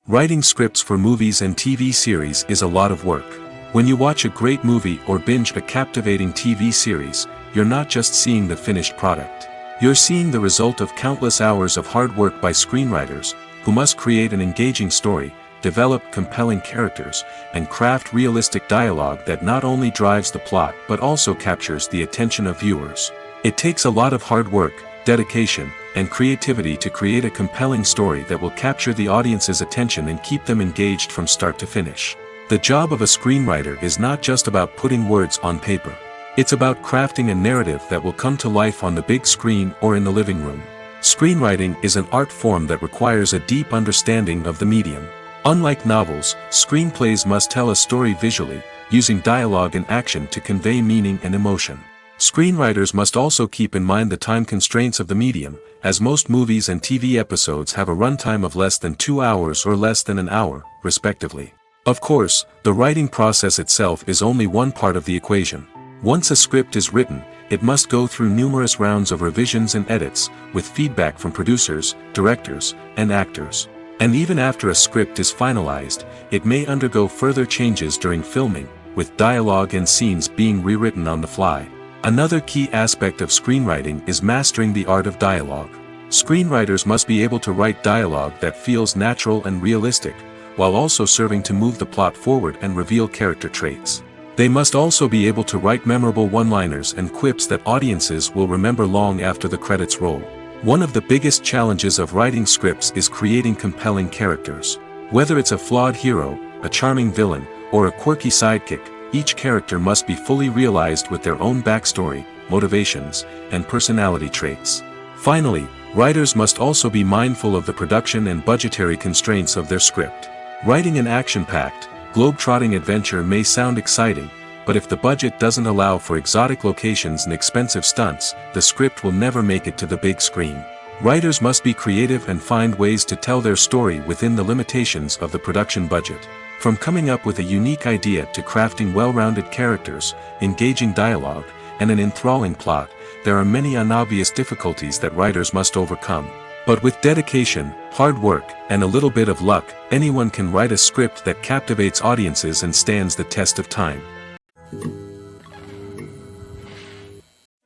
Writing scripts for movies and TV series is a lot of work. When you watch a great movie or binge a captivating TV series, you're not just seeing the finished product. You're seeing the result of countless hours of hard work by screenwriters, who must create an engaging story, develop compelling characters, and craft realistic dialogue that not only drives the plot but also captures the attention of viewers. It takes a lot of hard work, dedication, and creativity to create a compelling story that will capture the audience's attention and keep them engaged from start to finish. The job of a screenwriter is not just about putting words on paper. It's about crafting a narrative that will come to life on the big screen or in the living room. Screenwriting is an art form that requires a deep understanding of the medium. Unlike novels, screenplays must tell a story visually, using dialogue and action to convey meaning and emotion. Screenwriters must also keep in mind the time constraints of the medium, as most movies and TV episodes have a runtime of less than 2 hours or less than an hour, respectively. Of course, the writing process itself is only one part of the equation. Once a script is written, it must go through numerous rounds of revisions and edits, with feedback from producers, directors, and actors. And even after a script is finalized, it may undergo further changes during filming, with dialogue and scenes being rewritten on the fly. Another key aspect of screenwriting is mastering the art of dialogue. Screenwriters must be able to write dialogue that feels natural and realistic, while also serving to move the plot forward and reveal character traits. They must also be able to write memorable one-liners and quips that audiences will remember long after the credits roll. One of the biggest challenges of writing scripts is creating compelling characters. Whether it's a flawed hero, a charming villain, or a quirky sidekick, each character must be fully realized with their own backstory, motivations, and personality traits. Finally, writers must also be mindful of the production and budgetary constraints of their script. Writing an action-packed, globe-trotting adventure may sound exciting, but if the budget doesn't allow for exotic locations and expensive stunts, the script will never make it to the big screen. Writers must be creative and find ways to tell their story within the limitations of the production budget. From coming up with a unique idea to crafting well-rounded characters, engaging dialogue, and an enthralling plot, there are many unobvious difficulties that writers must overcome. But with dedication, hard work, and a little bit of luck, anyone can write a script that captivates audiences and stands the test of time.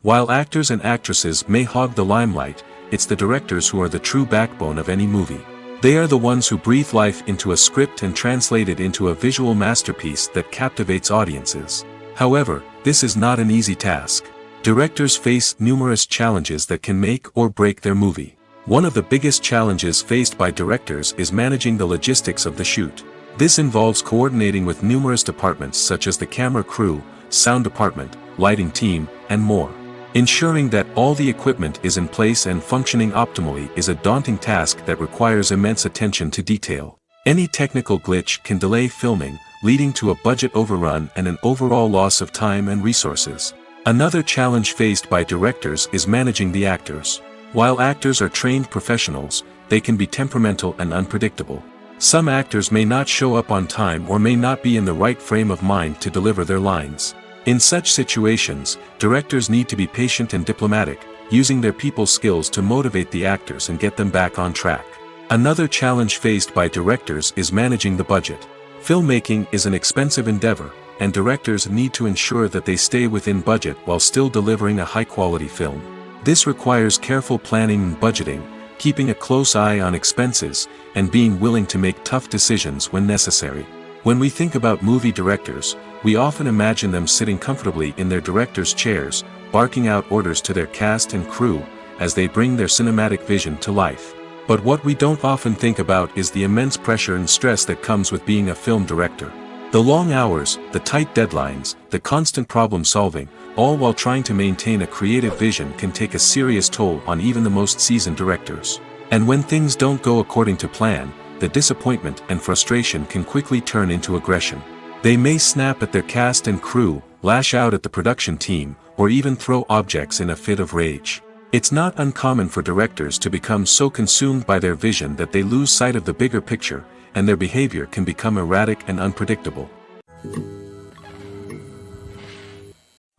While actors and actresses may hog the limelight, it's the directors who are the true backbone of any movie. They are the ones who breathe life into a script and translate it into a visual masterpiece that captivates audiences. However, this is not an easy task. Directors face numerous challenges that can make or break their movie. One of the biggest challenges faced by directors is managing the logistics of the shoot. This involves coordinating with numerous departments such as the camera crew, sound department, lighting team, and more. Ensuring that all the equipment is in place and functioning optimally is a daunting task that requires immense attention to detail. Any technical glitch can delay filming, leading to a budget overrun and an overall loss of time and resources. Another challenge faced by directors is managing the actors. While actors are trained professionals, they can be temperamental and unpredictable. Some actors may not show up on time or may not be in the right frame of mind to deliver their lines. In such situations, directors need to be patient and diplomatic, using their people skills to motivate the actors and get them back on track. Another challenge faced by directors is managing the budget. Filmmaking is an expensive endeavor, and directors need to ensure that they stay within budget while still delivering a high-quality film. This requires careful planning and budgeting, keeping a close eye on expenses, and being willing to make tough decisions when necessary. When we think about movie directors, we often imagine them sitting comfortably in their director's chairs, barking out orders to their cast and crew, as they bring their cinematic vision to life. But what we don't often think about is the immense pressure and stress that comes with being a film director. The long hours, the tight deadlines, the constant problem solving, all while trying to maintain a creative vision can take a serious toll on even the most seasoned directors. And when things don't go according to plan, the disappointment and frustration can quickly turn into aggression. They may snap at their cast and crew, lash out at the production team, or even throw objects in a fit of rage. It's not uncommon for directors to become so consumed by their vision that they lose sight of the bigger picture, and their behavior can become erratic and unpredictable.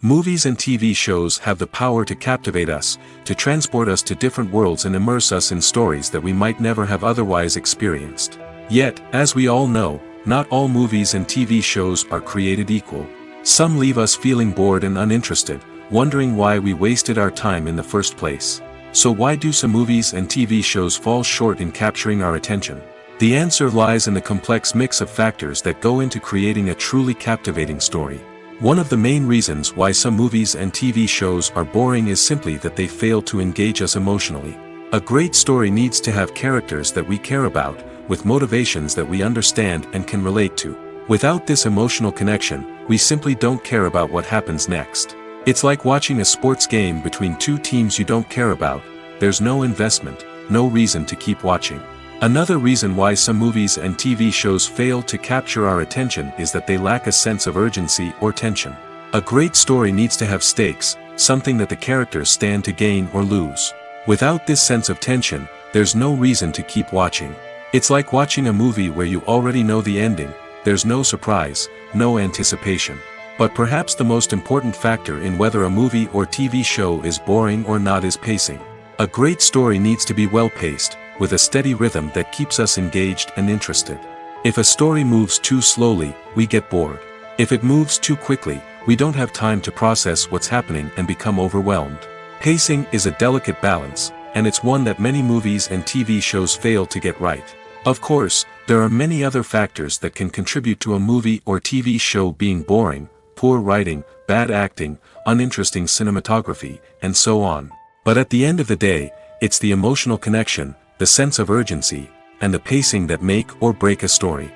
Movies and TV shows have the power to captivate us, to transport us to different worlds and immerse us in stories that we might never have otherwise experienced. Yet, as we all know, not all movies and TV shows are created equal. Some leave us feeling bored and uninterested, wondering why we wasted our time in the first place. So why do some movies and TV shows fall short in capturing our attention? The answer lies in the complex mix of factors that go into creating a truly captivating story. One of the main reasons why some movies and TV shows are boring is simply that they fail to engage us emotionally. A great story needs to have characters that we care about, with motivations that we understand and can relate to. Without this emotional connection, we simply don't care about what happens next. It's like watching a sports game between two teams you don't care about. There's no investment, no reason to keep watching. Another reason why some movies and TV shows fail to capture our attention is that they lack a sense of urgency or tension. A great story needs to have stakes, something that the characters stand to gain or lose. Without this sense of tension, there's no reason to keep watching. It's like watching a movie where you already know the ending, there's no surprise, no anticipation. But perhaps the most important factor in whether a movie or TV show is boring or not is pacing. A great story needs to be well-paced, with a steady rhythm that keeps us engaged and interested. If a story moves too slowly, we get bored. If it moves too quickly, we don't have time to process what's happening and become overwhelmed. Pacing is a delicate balance, and it's one that many movies and TV shows fail to get right. Of course, there are many other factors that can contribute to a movie or TV show being boring: poor writing, bad acting, uninteresting cinematography, and so on. But at the end of the day, it's the emotional connection, the sense of urgency, and the pacing that make or break a story.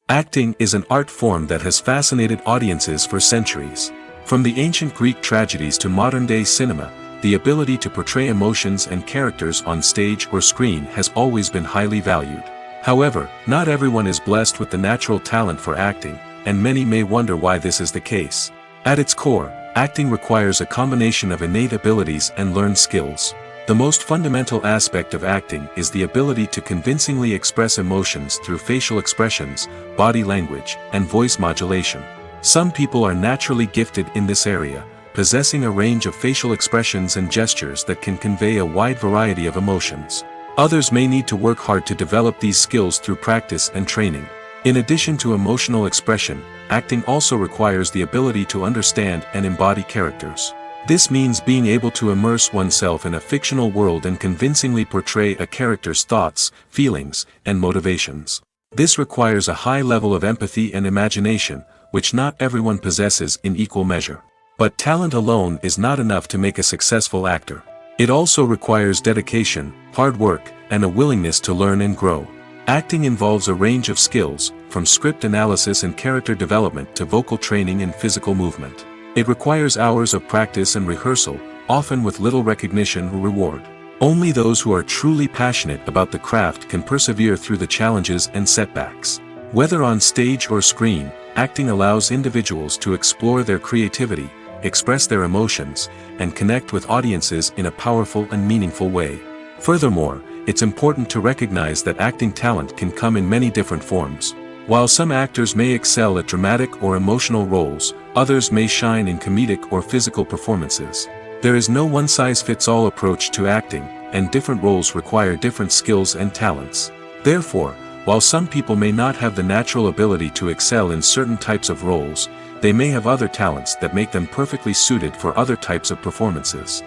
Acting is an art form that has fascinated audiences for centuries. From the ancient Greek tragedies to modern-day cinema, the ability to portray emotions and characters on stage or screen has always been highly valued. However, not everyone is blessed with the natural talent for acting, and many may wonder why this is the case. At its core, acting requires a combination of innate abilities and learned skills. The most fundamental aspect of acting is the ability to convincingly express emotions through facial expressions, body language, and voice modulation. Some people are naturally gifted in this area, possessing a range of facial expressions and gestures that can convey a wide variety of emotions. Others may need to work hard to develop these skills through practice and training. In addition to emotional expression, acting also requires the ability to understand and embody characters. This means being able to immerse oneself in a fictional world and convincingly portray a character's thoughts, feelings, and motivations. This requires a high level of empathy and imagination, which not everyone possesses in equal measure. But talent alone is not enough to make a successful actor. It also requires dedication, hard work, and a willingness to learn and grow. Acting involves a range of skills, from script analysis and character development to vocal training and physical movement. It requires hours of practice and rehearsal, often with little recognition or reward. Only those who are truly passionate about the craft can persevere through the challenges and setbacks. Whether on stage or screen, acting allows individuals to explore their creativity, express their emotions, and connect with audiences in a powerful and meaningful way. Furthermore, it's important to recognize that acting talent can come in many different forms. While some actors may excel at dramatic or emotional roles, others may shine in comedic or physical performances. There is no one-size-fits-all approach to acting, and different roles require different skills and talents. Therefore, while some people may not have the natural ability to excel in certain types of roles, they may have other talents that make them perfectly suited for other types of performances.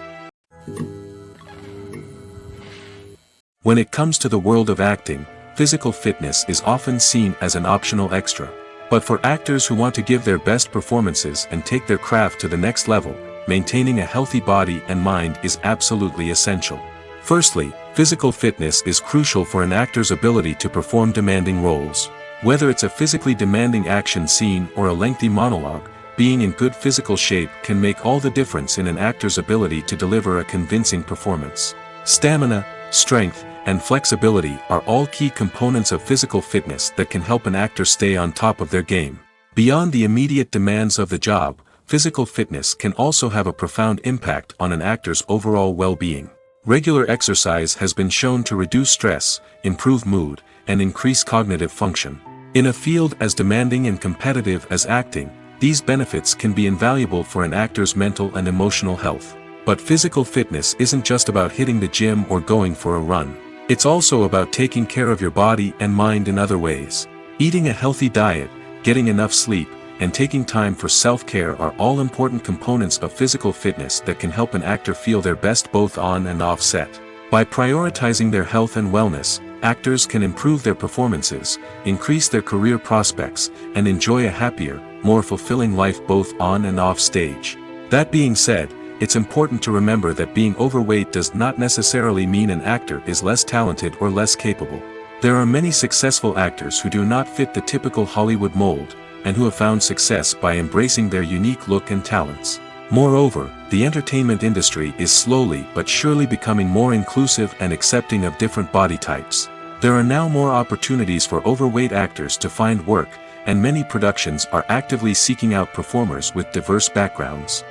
When it comes to the world of acting, physical fitness is often seen as an optional extra. But for actors who want to give their best performances and take their craft to the next level, maintaining a healthy body and mind is absolutely essential. Firstly, physical fitness is crucial for an actor's ability to perform demanding roles. Whether it's a physically demanding action scene or a lengthy monologue, being in good physical shape can make all the difference in an actor's ability to deliver a convincing performance. Stamina, strength, and flexibility are all key components of physical fitness that can help an actor stay on top of their game. Beyond the immediate demands of the job, physical fitness can also have a profound impact on an actor's overall well-being. Regular exercise has been shown to reduce stress, improve mood, and increase cognitive function. In a field as demanding and competitive as acting, these benefits can be invaluable for an actor's mental and emotional health. But physical fitness isn't just about hitting the gym or going for a run. It's also about taking care of your body and mind in other ways. Eating a healthy diet, getting enough sleep, and taking time for self-care are all important components of physical fitness that can help an actor feel their best both on and off set. By prioritizing their health and wellness, actors can improve their performances, increase their career prospects, and enjoy a happier, more fulfilling life both on and off stage. That being said, it's important to remember that being overweight does not necessarily mean an actor is less talented or less capable. There are many successful actors who do not fit the typical Hollywood mold, and who have found success by embracing their unique look and talents. Moreover, the entertainment industry is slowly but surely becoming more inclusive and accepting of different body types. There are now more opportunities for overweight actors to find work, and many productions are actively seeking out performers with diverse backgrounds.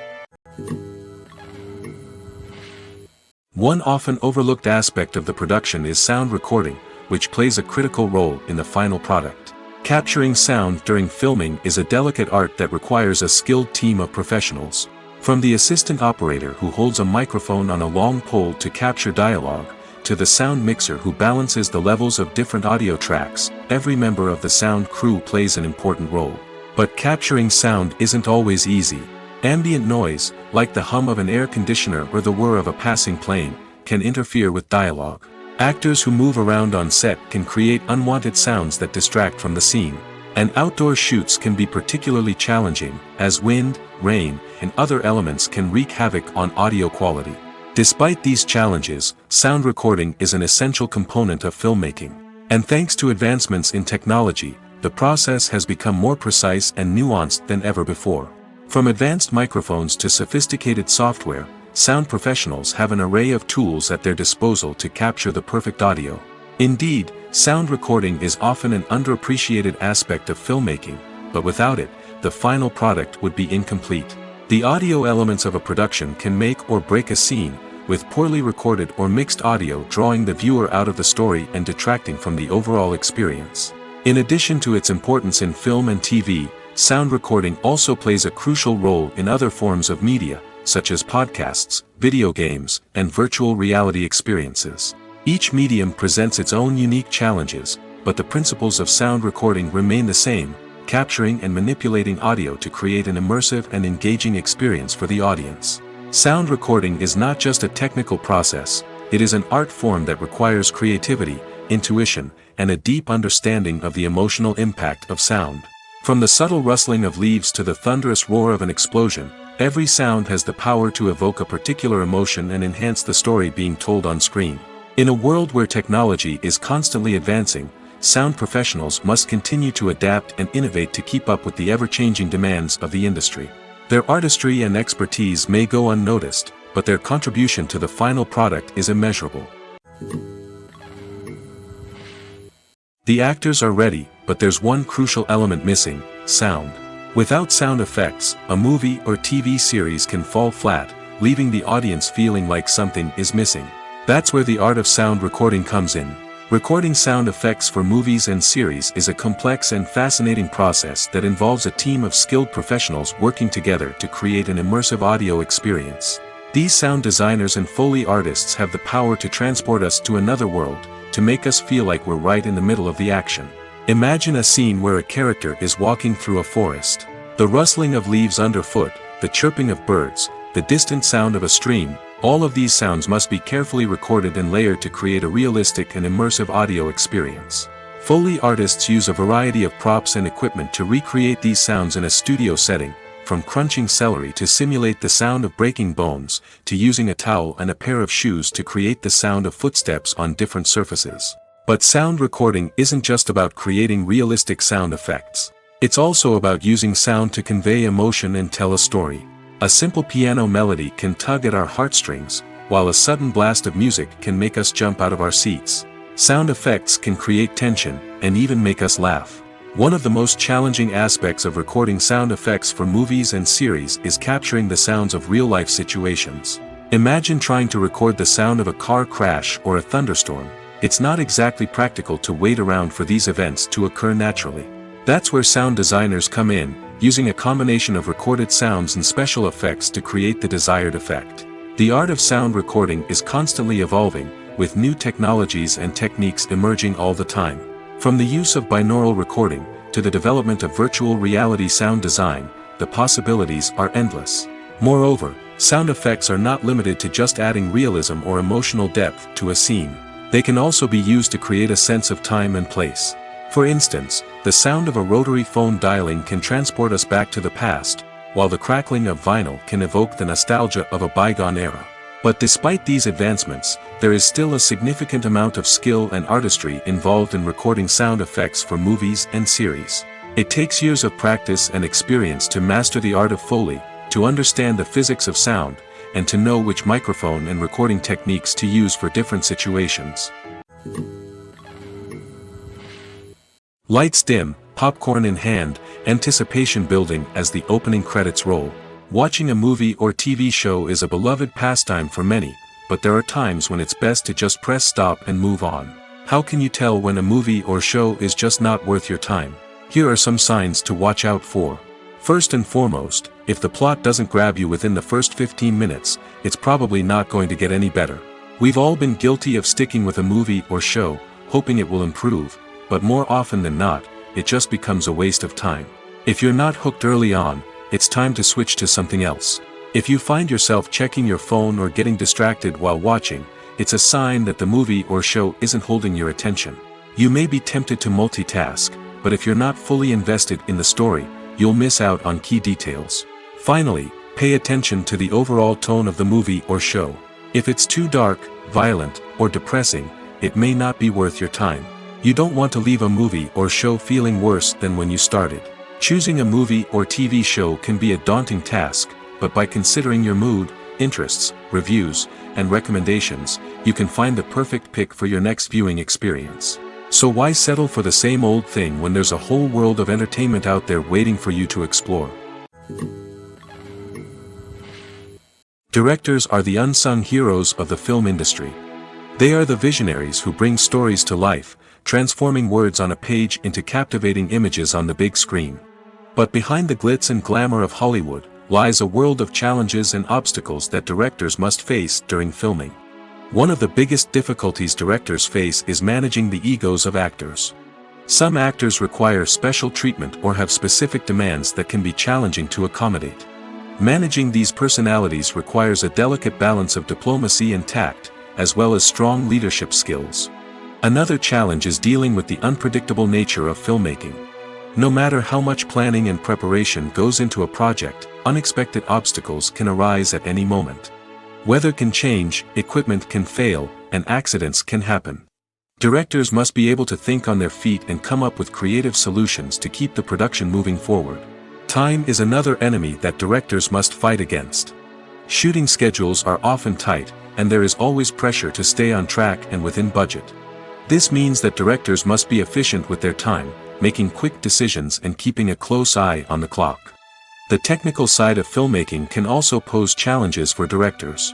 One often overlooked aspect of the production is sound recording, which plays a critical role in the final product. Capturing sound during filming is a delicate art that requires a skilled team of professionals. From the assistant operator who holds a microphone on a long pole to capture dialogue, to the sound mixer who balances the levels of different audio tracks, every member of the sound crew plays an important role. But capturing sound isn't always easy. Ambient noise, like the hum of an air conditioner or the whir of a passing plane, can interfere with dialogue. Actors who move around on set can create unwanted sounds that distract from the scene. And outdoor shoots can be particularly challenging, as wind, rain, and other elements can wreak havoc on audio quality. Despite these challenges, sound recording is an essential component of filmmaking. And thanks to advancements in technology, the process has become more precise and nuanced than ever before. From advanced microphones to sophisticated software, sound professionals have an array of tools at their disposal to capture the perfect audio. Indeed, sound recording is often an underappreciated aspect of filmmaking, but without it, the final product would be incomplete. The audio elements of a production can make or break a scene, with poorly recorded or mixed audio drawing the viewer out of the story and detracting from the overall experience. In addition to its importance in film and TV, sound recording also plays a crucial role in other forms of media, such as podcasts, video games, and virtual reality experiences. Each medium presents its own unique challenges, but the principles of sound recording remain the same, capturing and manipulating audio to create an immersive and engaging experience for the audience. Sound recording is not just a technical process, it is an art form that requires creativity, intuition, and a deep understanding of the emotional impact of sound. From the subtle rustling of leaves to the thunderous roar of an explosion, every sound has the power to evoke a particular emotion and enhance the story being told on screen. In a world where technology is constantly advancing, sound professionals must continue to adapt and innovate to keep up with the ever-changing demands of the industry. Their artistry and expertise may go unnoticed, but their contribution to the final product is immeasurable. The actors are ready, but there's one crucial element missing: sound. Without sound effects, a movie or TV series can fall flat, leaving the audience feeling like something is missing. That's where the art of sound recording comes in. Recording sound effects for movies and series is a complex and fascinating process that involves a team of skilled professionals working together to create an immersive audio experience. These sound designers and Foley artists have the power to transport us to another world, to make us feel like we're right in the middle of the action. Imagine a scene where a character is walking through a forest. The rustling of leaves underfoot, the chirping of birds, the distant sound of a stream, all of these sounds must be carefully recorded and layered to create a realistic and immersive audio experience. Foley artists use a variety of props and equipment to recreate these sounds in a studio setting, from crunching celery to simulate the sound of breaking bones, to using a towel and a pair of shoes to create the sound of footsteps on different surfaces. But sound recording isn't just about creating realistic sound effects. It's also about using sound to convey emotion and tell a story. A simple piano melody can tug at our heartstrings, while a sudden blast of music can make us jump out of our seats. Sound effects can create tension, and even make us laugh. One of the most challenging aspects of recording sound effects for movies and series is capturing the sounds of real-life situations. Imagine trying to record the sound of a car crash or a thunderstorm. It's not exactly practical to wait around for these events to occur naturally. That's where sound designers come in, using a combination of recorded sounds and special effects to create the desired effect. The art of sound recording is constantly evolving, with new technologies and techniques emerging all the time. From the use of binaural recording, to the development of virtual reality sound design, the possibilities are endless. Moreover, sound effects are not limited to just adding realism or emotional depth to a scene. They can also be used to create a sense of time and place. For instance, the sound of a rotary phone dialing can transport us back to the past, while the crackling of vinyl can evoke the nostalgia of a bygone era. But despite these advancements, there is still a significant amount of skill and artistry involved in recording sound effects for movies and series. It takes years of practice and experience to master the art of Foley, to understand the physics of sound, and to know which microphone and recording techniques to use for different situations. Lights dim, popcorn in hand, anticipation building as the opening credits roll. Watching a movie or TV show is a beloved pastime for many, but there are times when it's best to just press stop and move on. How can you tell when a movie or show is just not worth your time? Here are some signs to watch out for. First and foremost, if the plot doesn't grab you within the first 15 minutes, it's probably not going to get any better. We've all been guilty of sticking with a movie or show, hoping it will improve, but more often than not, it just becomes a waste of time. If you're not hooked early on, it's time to switch to something else. If you find yourself checking your phone or getting distracted while watching, it's a sign that the movie or show isn't holding your attention. You may be tempted to multitask, but if you're not fully invested in the story, you'll miss out on key details. Finally, pay attention to the overall tone of the movie or show. If it's too dark, violent, or depressing, it may not be worth your time. You don't want to leave a movie or show feeling worse than when you started. Choosing a movie or TV show can be a daunting task, but by considering your mood, interests, reviews, and recommendations, you can find the perfect pick for your next viewing experience. So why settle for the same old thing when there's a whole world of entertainment out there waiting for you to explore? Directors are the unsung heroes of the film industry. They are the visionaries who bring stories to life, transforming words on a page into captivating images on the big screen. But behind the glitz and glamour of Hollywood lies a world of challenges and obstacles that directors must face during filming. One of the biggest difficulties directors face is managing the egos of actors. Some actors require special treatment or have specific demands that can be challenging to accommodate. Managing these personalities requires a delicate balance of diplomacy and tact, as well as strong leadership skills. Another challenge is dealing with the unpredictable nature of filmmaking. No matter how much planning and preparation goes into a project, unexpected obstacles can arise at any moment. Weather can change, equipment can fail, and accidents can happen. Directors must be able to think on their feet and come up with creative solutions to keep the production moving forward. Time is another enemy that directors must fight against. Shooting schedules are often tight, and there is always pressure to stay on track and within budget. This means that directors must be efficient with their time, making quick decisions and keeping a close eye on the clock. The technical side of filmmaking can also pose challenges for directors.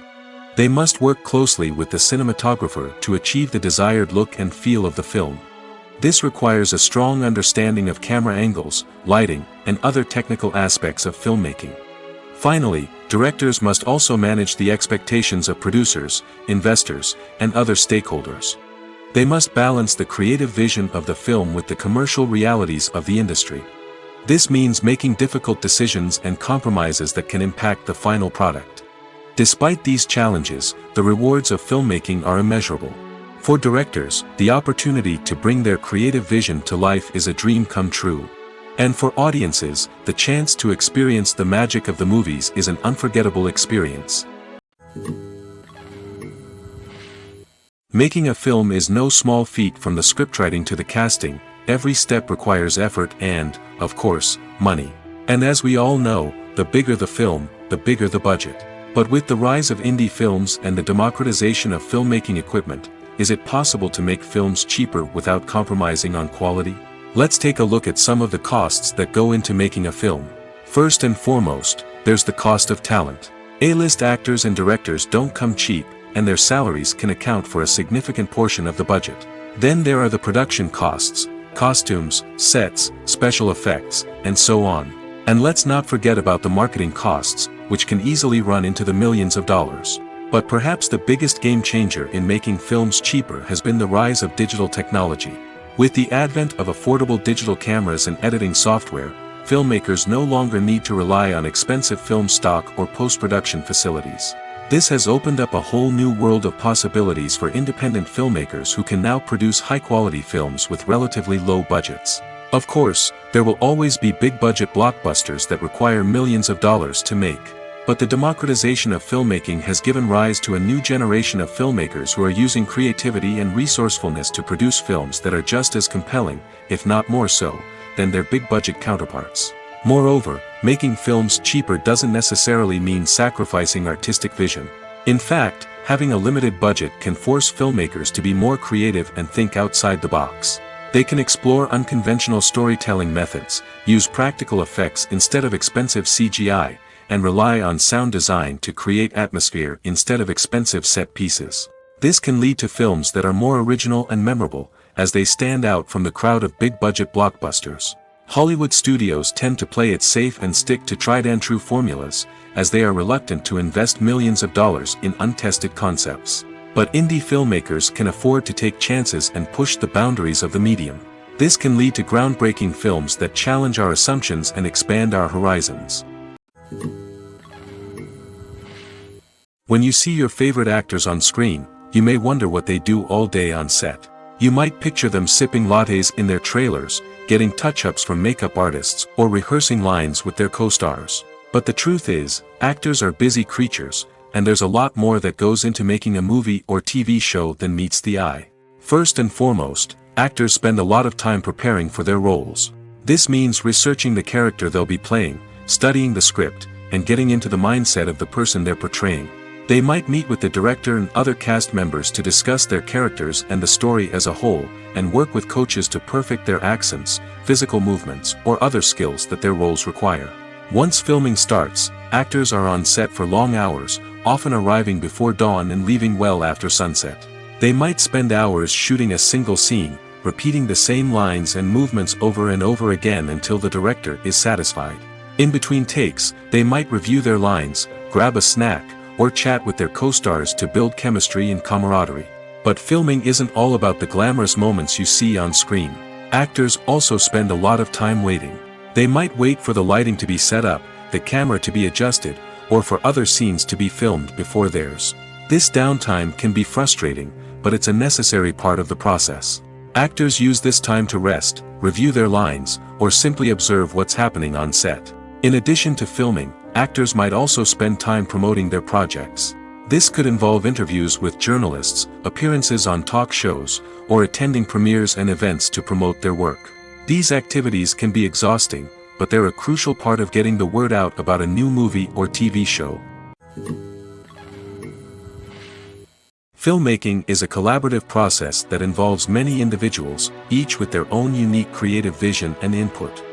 They must work closely with the cinematographer to achieve the desired look and feel of the film. This requires a strong understanding of camera angles, lighting, and other technical aspects of filmmaking. Finally, directors must also manage the expectations of producers, investors, and other stakeholders. They must balance the creative vision of the film with the commercial realities of the industry. This means making difficult decisions and compromises that can impact the final product. Despite these challenges, the rewards of filmmaking are immeasurable. For directors, the opportunity to bring their creative vision to life is a dream come true. And for audiences, the chance to experience the magic of the movies is an unforgettable experience. Making a film is no small feat. From the scriptwriting to the casting, every step requires effort and, of course, money. And as we all know, the bigger the film, the bigger the budget. But with the rise of indie films and the democratization of filmmaking equipment, is it possible to make films cheaper without compromising on quality? Let's take a look at some of the costs that go into making a film. First and foremost, there's the cost of talent. A-list actors and directors don't come cheap, and their salaries can account for a significant portion of the budget. Then there are the production costs, costumes, sets, special effects, and so on. And let's not forget about the marketing costs, which can easily run into the millions of dollars. But perhaps the biggest game changer in making films cheaper has been the rise of digital technology. With the advent of affordable digital cameras and editing software, filmmakers no longer need to rely on expensive film stock or post-production facilities. This has opened up a whole new world of possibilities for independent filmmakers who can now produce high-quality films with relatively low budgets. Of course, there will always be big-budget blockbusters that require millions of dollars to make. But the democratization of filmmaking has given rise to a new generation of filmmakers who are using creativity and resourcefulness to produce films that are just as compelling, if not more so, than their big-budget counterparts. Moreover, making films cheaper doesn't necessarily mean sacrificing artistic vision. In fact, having a limited budget can force filmmakers to be more creative and think outside the box. They can explore unconventional storytelling methods, use practical effects instead of expensive CGI, and rely on sound design to create atmosphere instead of expensive set pieces. This can lead to films that are more original and memorable, as they stand out from the crowd of big-budget blockbusters. Hollywood studios tend to play it safe and stick to tried-and-true formulas, as they are reluctant to invest millions of dollars in untested concepts. But indie filmmakers can afford to take chances and push the boundaries of the medium. This can lead to groundbreaking films that challenge our assumptions and expand our horizons. When you see your favorite actors on screen, you may wonder what they do all day on set. You might picture them sipping lattes in their trailers, getting touch-ups from makeup artists, or rehearsing lines with their co-stars. But the truth is, actors are busy creatures, and there's a lot more that goes into making a movie or TV show than meets the eye. First and foremost, actors spend a lot of time preparing for their roles. This means researching the character they'll be playing, studying the script, and getting into the mindset of the person they're portraying. They might meet with the director and other cast members to discuss their characters and the story as a whole, and work with coaches to perfect their accents, physical movements, or other skills that their roles require. Once filming starts, actors are on set for long hours, often arriving before dawn and leaving well after sunset. They might spend hours shooting a single scene, repeating the same lines and movements over and over again until the director is satisfied. In between takes, they might review their lines, grab a snack, or chat with their co-stars to build chemistry and camaraderie. But filming isn't all about the glamorous moments you see on screen. Actors also spend a lot of time waiting. They might wait for the lighting to be set up, the camera to be adjusted, or for other scenes to be filmed before theirs. This downtime can be frustrating, but it's a necessary part of the process. Actors use this time to rest, review their lines, or simply observe what's happening on set. In addition to filming, actors might also spend time promoting their projects. This could involve interviews with journalists, appearances on talk shows, or attending premieres and events to promote their work. These activities can be exhausting, but they're a crucial part of getting the word out about a new movie or TV show. Filmmaking is a collaborative process that involves many individuals, each with their own unique creative vision and input.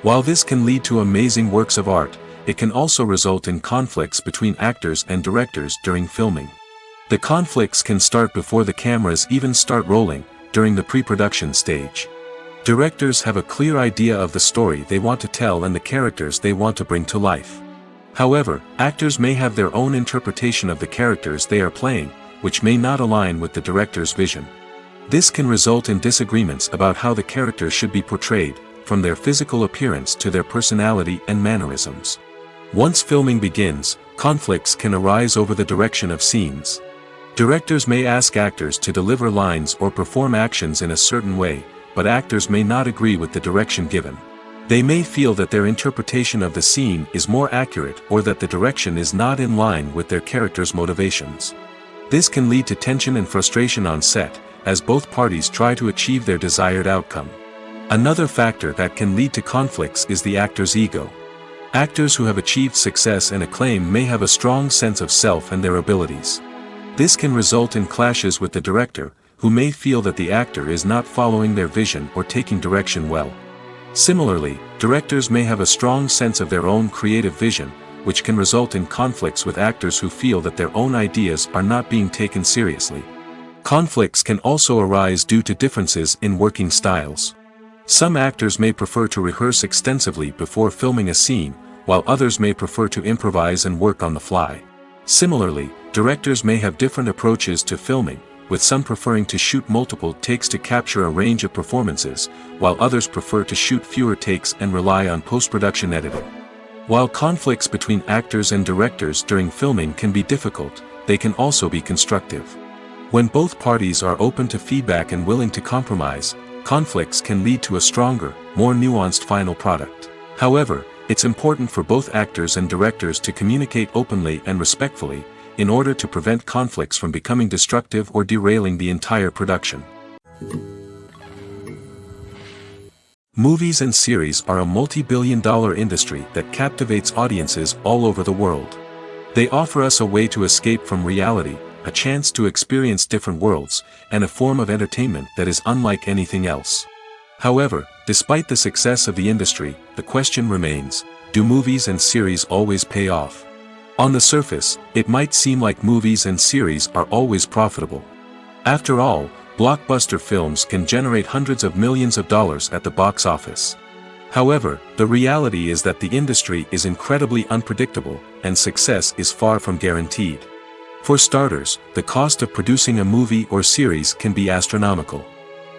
While this can lead to amazing works of art, it can also result in conflicts between actors and directors during filming. The conflicts can start before the cameras even start rolling, during the pre-production stage. Directors have a clear idea of the story they want to tell and the characters they want to bring to life. However, actors may have their own interpretation of the characters they are playing, which may not align with the director's vision. This can result in disagreements about how the characters should be portrayed, from their physical appearance to their personality and mannerisms. Once filming begins, conflicts can arise over the direction of scenes. Directors may ask actors to deliver lines or perform actions in a certain way, but actors may not agree with the direction given. They may feel that their interpretation of the scene is more accurate or that the direction is not in line with their character's motivations. This can lead to tension and frustration on set, as both parties try to achieve their desired outcome. Another factor that can lead to conflicts is the actor's ego. Actors who have achieved success and acclaim may have a strong sense of self and their abilities. This can result in clashes with the director, who may feel that the actor is not following their vision or taking direction well. Similarly, directors may have a strong sense of their own creative vision, which can result in conflicts with actors who feel that their own ideas are not being taken seriously. Conflicts can also arise due to differences in working styles. Some actors may prefer to rehearse extensively before filming a scene, while others may prefer to improvise and work on the fly. Similarly, directors may have different approaches to filming, with some preferring to shoot multiple takes to capture a range of performances, while others prefer to shoot fewer takes and rely on post-production editing. While conflicts between actors and directors during filming can be difficult, they can also be constructive. When both parties are open to feedback and willing to compromise, conflicts can lead to a stronger, more nuanced final product. However, it's important for both actors and directors to communicate openly and respectfully, in order to prevent conflicts from becoming destructive or derailing the entire production. Movies and series are a multi-billion-dollar industry that captivates audiences all over the world. They offer us a way to escape from reality, a chance to experience different worlds, and a form of entertainment that is unlike anything else. However, despite the success of the industry, the question remains, do movies and series always pay off? On the surface, it might seem like movies and series are always profitable. After all, blockbuster films can generate hundreds of millions of dollars at the box office. However, the reality is that the industry is incredibly unpredictable, and success is far from guaranteed. For starters, the cost of producing a movie or series can be astronomical.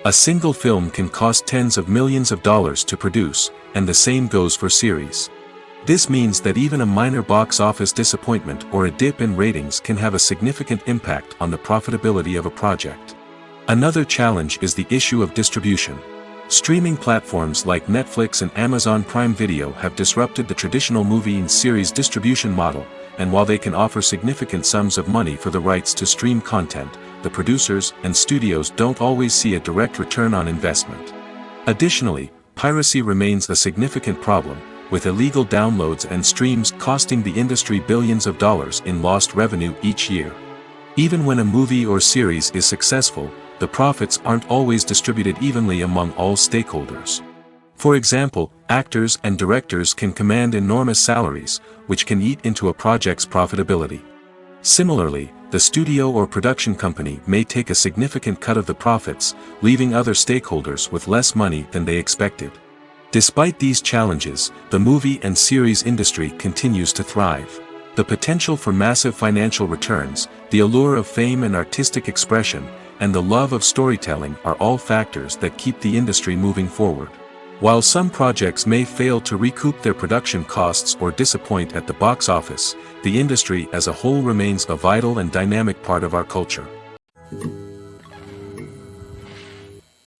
A single film can cost tens of millions of dollars to produce, and the same goes for series. This means that even a minor box office disappointment or a dip in ratings can have a significant impact on the profitability of a project. Another challenge is the issue of distribution. Streaming platforms like Netflix and Amazon Prime Video have disrupted the traditional movie and series distribution model, and while they can offer significant sums of money for the rights to stream content, the producers and studios don't always see a direct return on investment. Additionally, piracy remains a significant problem, with illegal downloads and streams costing the industry billions of dollars in lost revenue each year. Even when a movie or series is successful, the profits aren't always distributed evenly among all stakeholders. For example, actors and directors can command enormous salaries, which can eat into a project's profitability. Similarly, the studio or production company may take a significant cut of the profits, leaving other stakeholders with less money than they expected. Despite these challenges, the movie and series industry continues to thrive. The potential for massive financial returns, the allure of fame and artistic expression, and the love of storytelling are all factors that keep the industry moving forward. While some projects may fail to recoup their production costs or disappoint at the box office, the industry as a whole remains a vital and dynamic part of our culture.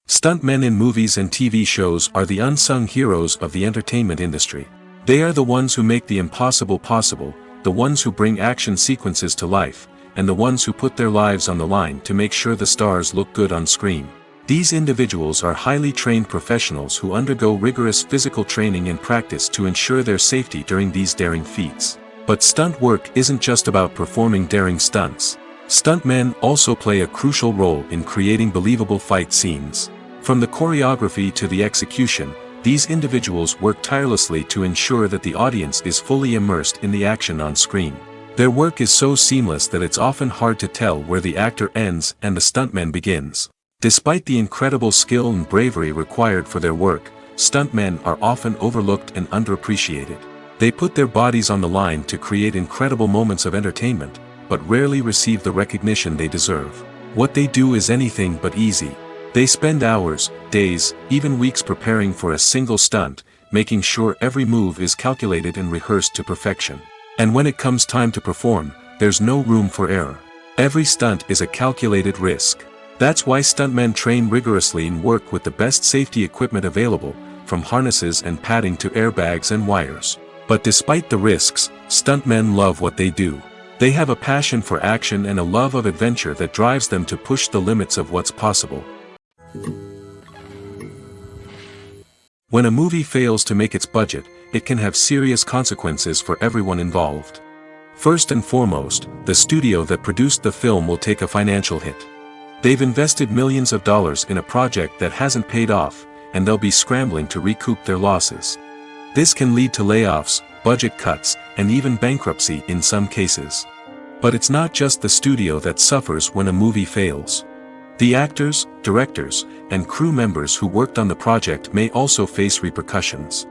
Stuntmen in movies and TV shows are the unsung heroes of the entertainment industry. They are the ones who make the impossible possible, the ones who bring action sequences to life, and the ones who put their lives on the line to make sure the stars look good on screen. These individuals are highly trained professionals who undergo rigorous physical training and practice to ensure their safety during these daring feats. But stunt work isn't just about performing daring stunts. Stuntmen also play a crucial role in creating believable fight scenes. From the choreography to the execution, these individuals work tirelessly to ensure that the audience is fully immersed in the action on screen. Their work is so seamless that it's often hard to tell where the actor ends and the stuntman begins. Despite the incredible skill and bravery required for their work, stuntmen are often overlooked and underappreciated. They put their bodies on the line to create incredible moments of entertainment, but rarely receive the recognition they deserve. What they do is anything but easy. They spend hours, days, even weeks preparing for a single stunt, making sure every move is calculated and rehearsed to perfection. And when it comes time to perform, there's no room for error. Every stunt is a calculated risk. That's why stuntmen train rigorously and work with the best safety equipment available, from harnesses and padding to airbags and wires. But despite the risks, stuntmen love what they do. They have a passion for action and a love of adventure that drives them to push the limits of what's possible. When a movie fails to make its budget, it can have serious consequences for everyone involved. First and foremost, the studio that produced the film will take a financial hit. They've invested millions of dollars in a project that hasn't paid off, and they'll be scrambling to recoup their losses. This can lead to layoffs, budget cuts, and even bankruptcy in some cases. But it's not just the studio that suffers when a movie fails. The actors, directors, and crew members who worked on the project may also face repercussions.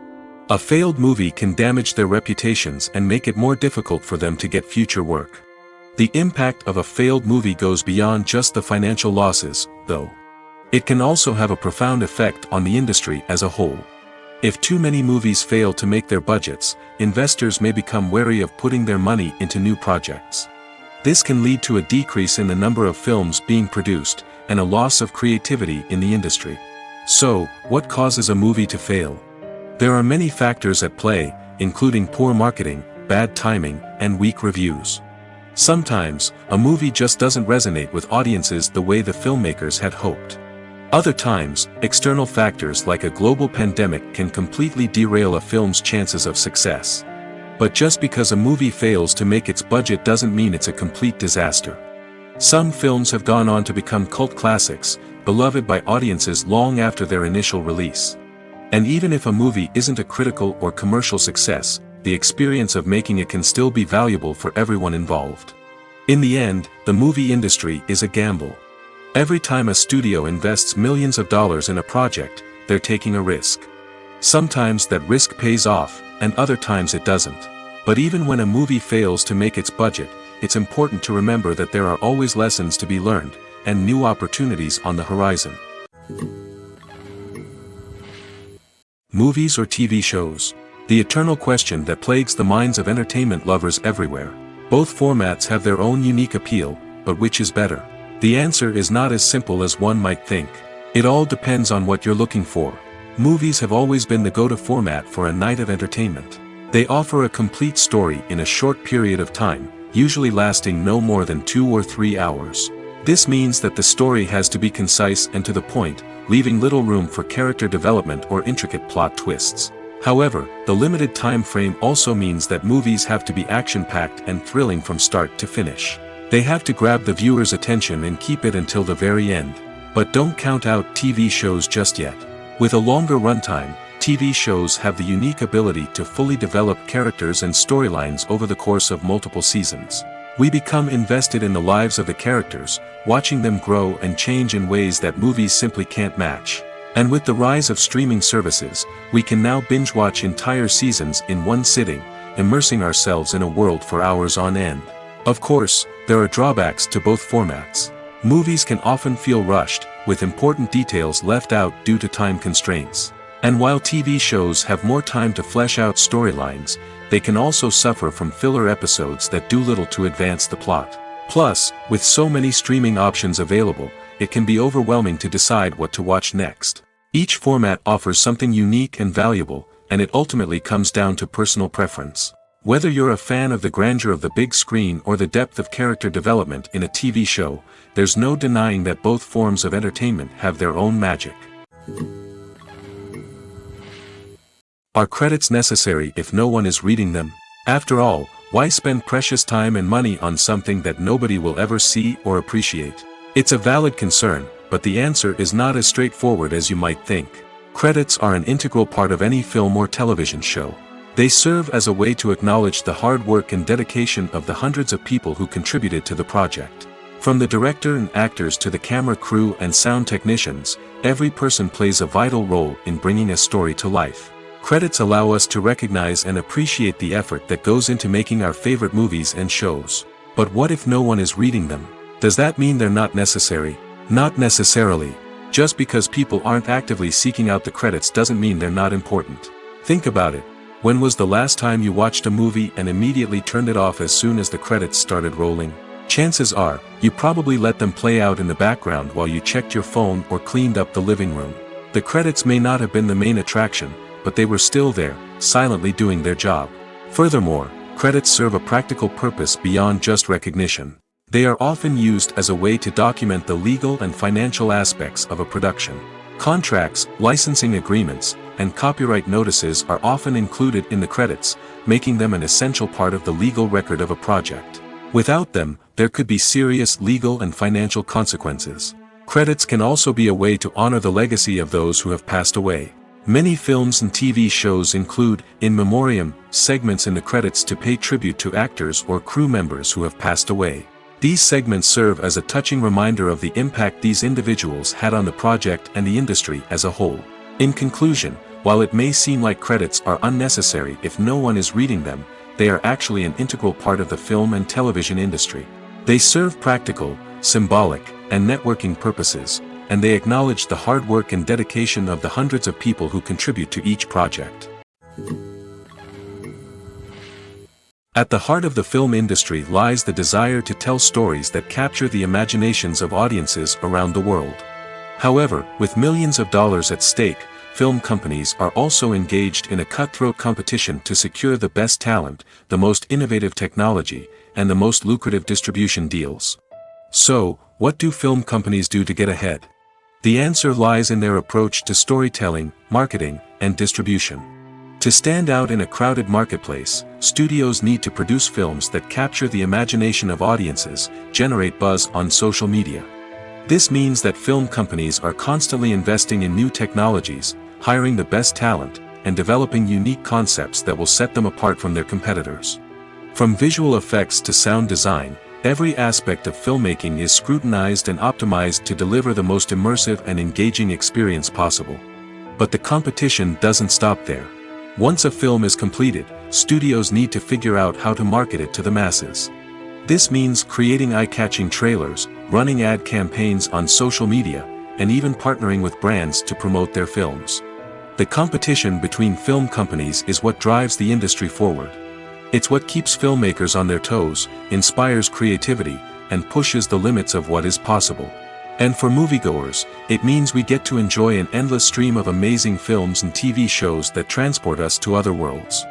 A failed movie can damage their reputations and make it more difficult for them to get future work. The impact of a failed movie goes beyond just the financial losses, though. It can also have a profound effect on the industry as a whole. If too many movies fail to make their budgets, investors may become wary of putting their money into new projects. This can lead to a decrease in the number of films being produced, and a loss of creativity in the industry. So, what causes a movie to fail? There are many factors at play, including poor marketing, bad timing, and weak reviews. Sometimes, a movie just doesn't resonate with audiences the way the filmmakers had hoped. Other times, external factors like a global pandemic can completely derail a film's chances of success. But just because a movie fails to make its budget doesn't mean it's a complete disaster. Some films have gone on to become cult classics, beloved by audiences long after their initial release. And even if a movie isn't a critical or commercial success, the experience of making it can still be valuable for everyone involved. In the end, the movie industry is a gamble. Every time a studio invests millions of dollars in a project, they're taking a risk. Sometimes that risk pays off, and other times it doesn't. But even when a movie fails to make its budget, it's important to remember that there are always lessons to be learned, and new opportunities on the horizon. Movies or TV shows? The eternal question that plagues the minds of entertainment lovers everywhere. Both formats have their own unique appeal, but which is better? The answer is not as simple as one might think. It all depends on what you're looking for. Movies have always been the go-to format for a night of entertainment. They offer a complete story in a short period of time, usually lasting no more than 2 or 3 hours. This means that the story has to be concise and to the point, leaving little room for character development or intricate plot twists. However, the limited time frame also means that movies have to be action-packed and thrilling from start to finish. They have to grab the viewer's attention and keep it until the very end. But don't count out TV shows just yet. With a longer runtime, TV shows have the unique ability to fully develop characters and storylines over the course of multiple seasons. We become invested in the lives of the characters, watching them grow and change in ways that movies simply can't match. And with the rise of streaming services, we can now binge-watch entire seasons in one sitting, immersing ourselves in a world for hours on end. Of course, there are drawbacks to both formats. Movies can often feel rushed, with important details left out due to time constraints. And while TV shows have more time to flesh out storylines, they can also suffer from filler episodes that do little to advance the plot. Plus, with so many streaming options available, it can be overwhelming to decide what to watch next. Each format offers something unique and valuable, and it ultimately comes down to personal preference. Whether you're a fan of the grandeur of the big screen or the depth of character development in a TV show, there's no denying that both forms of entertainment have their own magic. Are credits necessary if no one is reading them? After all, why spend precious time and money on something that nobody will ever see or appreciate? It's a valid concern, but the answer is not as straightforward as you might think. Credits are an integral part of any film or television show. They serve as a way to acknowledge the hard work and dedication of the hundreds of people who contributed to the project. From the director and actors to the camera crew and sound technicians, every person plays a vital role in bringing a story to life. Credits allow us to recognize and appreciate the effort that goes into making our favorite movies and shows. But what if no one is reading them? Does that mean they're not necessary? Not necessarily. Just because people aren't actively seeking out the credits doesn't mean they're not important. Think about it. When was the last time you watched a movie and immediately turned it off as soon as the credits started rolling? Chances are, you probably let them play out in the background while you checked your phone or cleaned up the living room. The credits may not have been the main attraction, but they were still there, silently doing their job. Furthermore, credits serve a practical purpose beyond just recognition. They are often used as a way to document the legal and financial aspects of a production. Contracts, licensing agreements, and copyright notices are often included in the credits, making them an essential part of the legal record of a project. Without them, there could be serious legal and financial consequences. Credits can also be a way to honor the legacy of those who have passed away. Many films and TV shows include, in memoriam, segments in the credits to pay tribute to actors or crew members who have passed away. These segments serve as a touching reminder of the impact these individuals had on the project and the industry as a whole. In conclusion, while it may seem like credits are unnecessary if no one is reading them, they are actually an integral part of the film and television industry. They serve practical, symbolic, and networking purposes, and they acknowledge the hard work and dedication of the hundreds of people who contribute to each project. At the heart of the film industry lies the desire to tell stories that capture the imaginations of audiences around the world. However, with millions of dollars at stake, film companies are also engaged in a cutthroat competition to secure the best talent, the most innovative technology, and the most lucrative distribution deals. So, what do film companies do to get ahead? The answer lies in their approach to storytelling, marketing, and distribution. To stand out in a crowded marketplace, studios need to produce films that capture the imagination of audiences, generate buzz on social media. This means that film companies are constantly investing in new technologies, hiring the best talent, and developing unique concepts that will set them apart from their competitors. From visual effects to sound design, every aspect of filmmaking is scrutinized and optimized to deliver the most immersive and engaging experience possible. But the competition doesn't stop there. Once a film is completed, studios need to figure out how to market it to the masses. This means creating eye-catching trailers, running ad campaigns on social media, and even partnering with brands to promote their films. The competition between film companies is what drives the industry forward. It's what keeps filmmakers on their toes, inspires creativity, and pushes the limits of what is possible. And for moviegoers, it means we get to enjoy an endless stream of amazing films and TV shows that transport us to other worlds.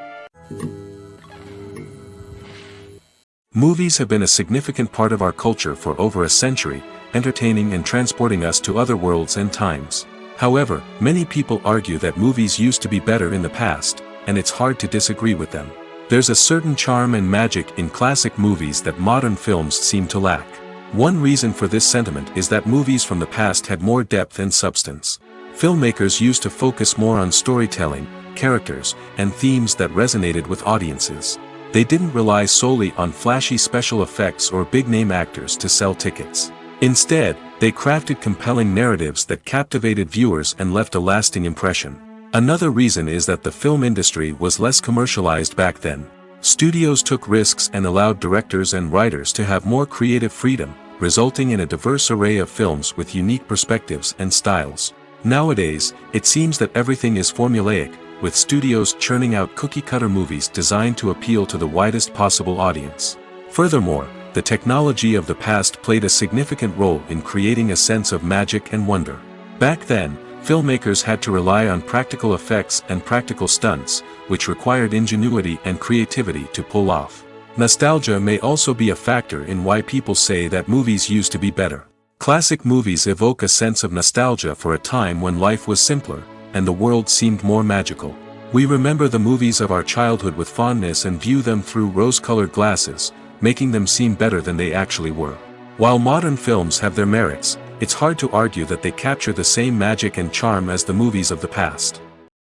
Movies have been a significant part of our culture for over a century, entertaining and transporting us to other worlds and times. However, many people argue that movies used to be better in the past, and it's hard to disagree with them. There's a certain charm and magic in classic movies that modern films seem to lack. One reason for this sentiment is that movies from the past had more depth and substance. Filmmakers used to focus more on storytelling, characters, and themes that resonated with audiences. They didn't rely solely on flashy special effects or big-name actors to sell tickets. Instead, they crafted compelling narratives that captivated viewers and left a lasting impression. Another reason is that the film industry was less commercialized back then. Studios took risks and allowed directors and writers to have more creative freedom, resulting in a diverse array of films with unique perspectives and styles. Nowadays, it seems that everything is formulaic, with studios churning out cookie-cutter movies designed to appeal to the widest possible audience. Furthermore, the technology of the past played a significant role in creating a sense of magic and wonder. Back then, filmmakers had to rely on practical effects and practical stunts, which required ingenuity and creativity to pull off. Nostalgia may also be a factor in why people say that movies used to be better. Classic movies evoke a sense of nostalgia for a time when life was simpler, and the world seemed more magical. We remember the movies of our childhood with fondness and view them through rose-colored glasses, making them seem better than they actually were. While modern films have their merits, it's hard to argue that they capture the same magic and charm as the movies of the past.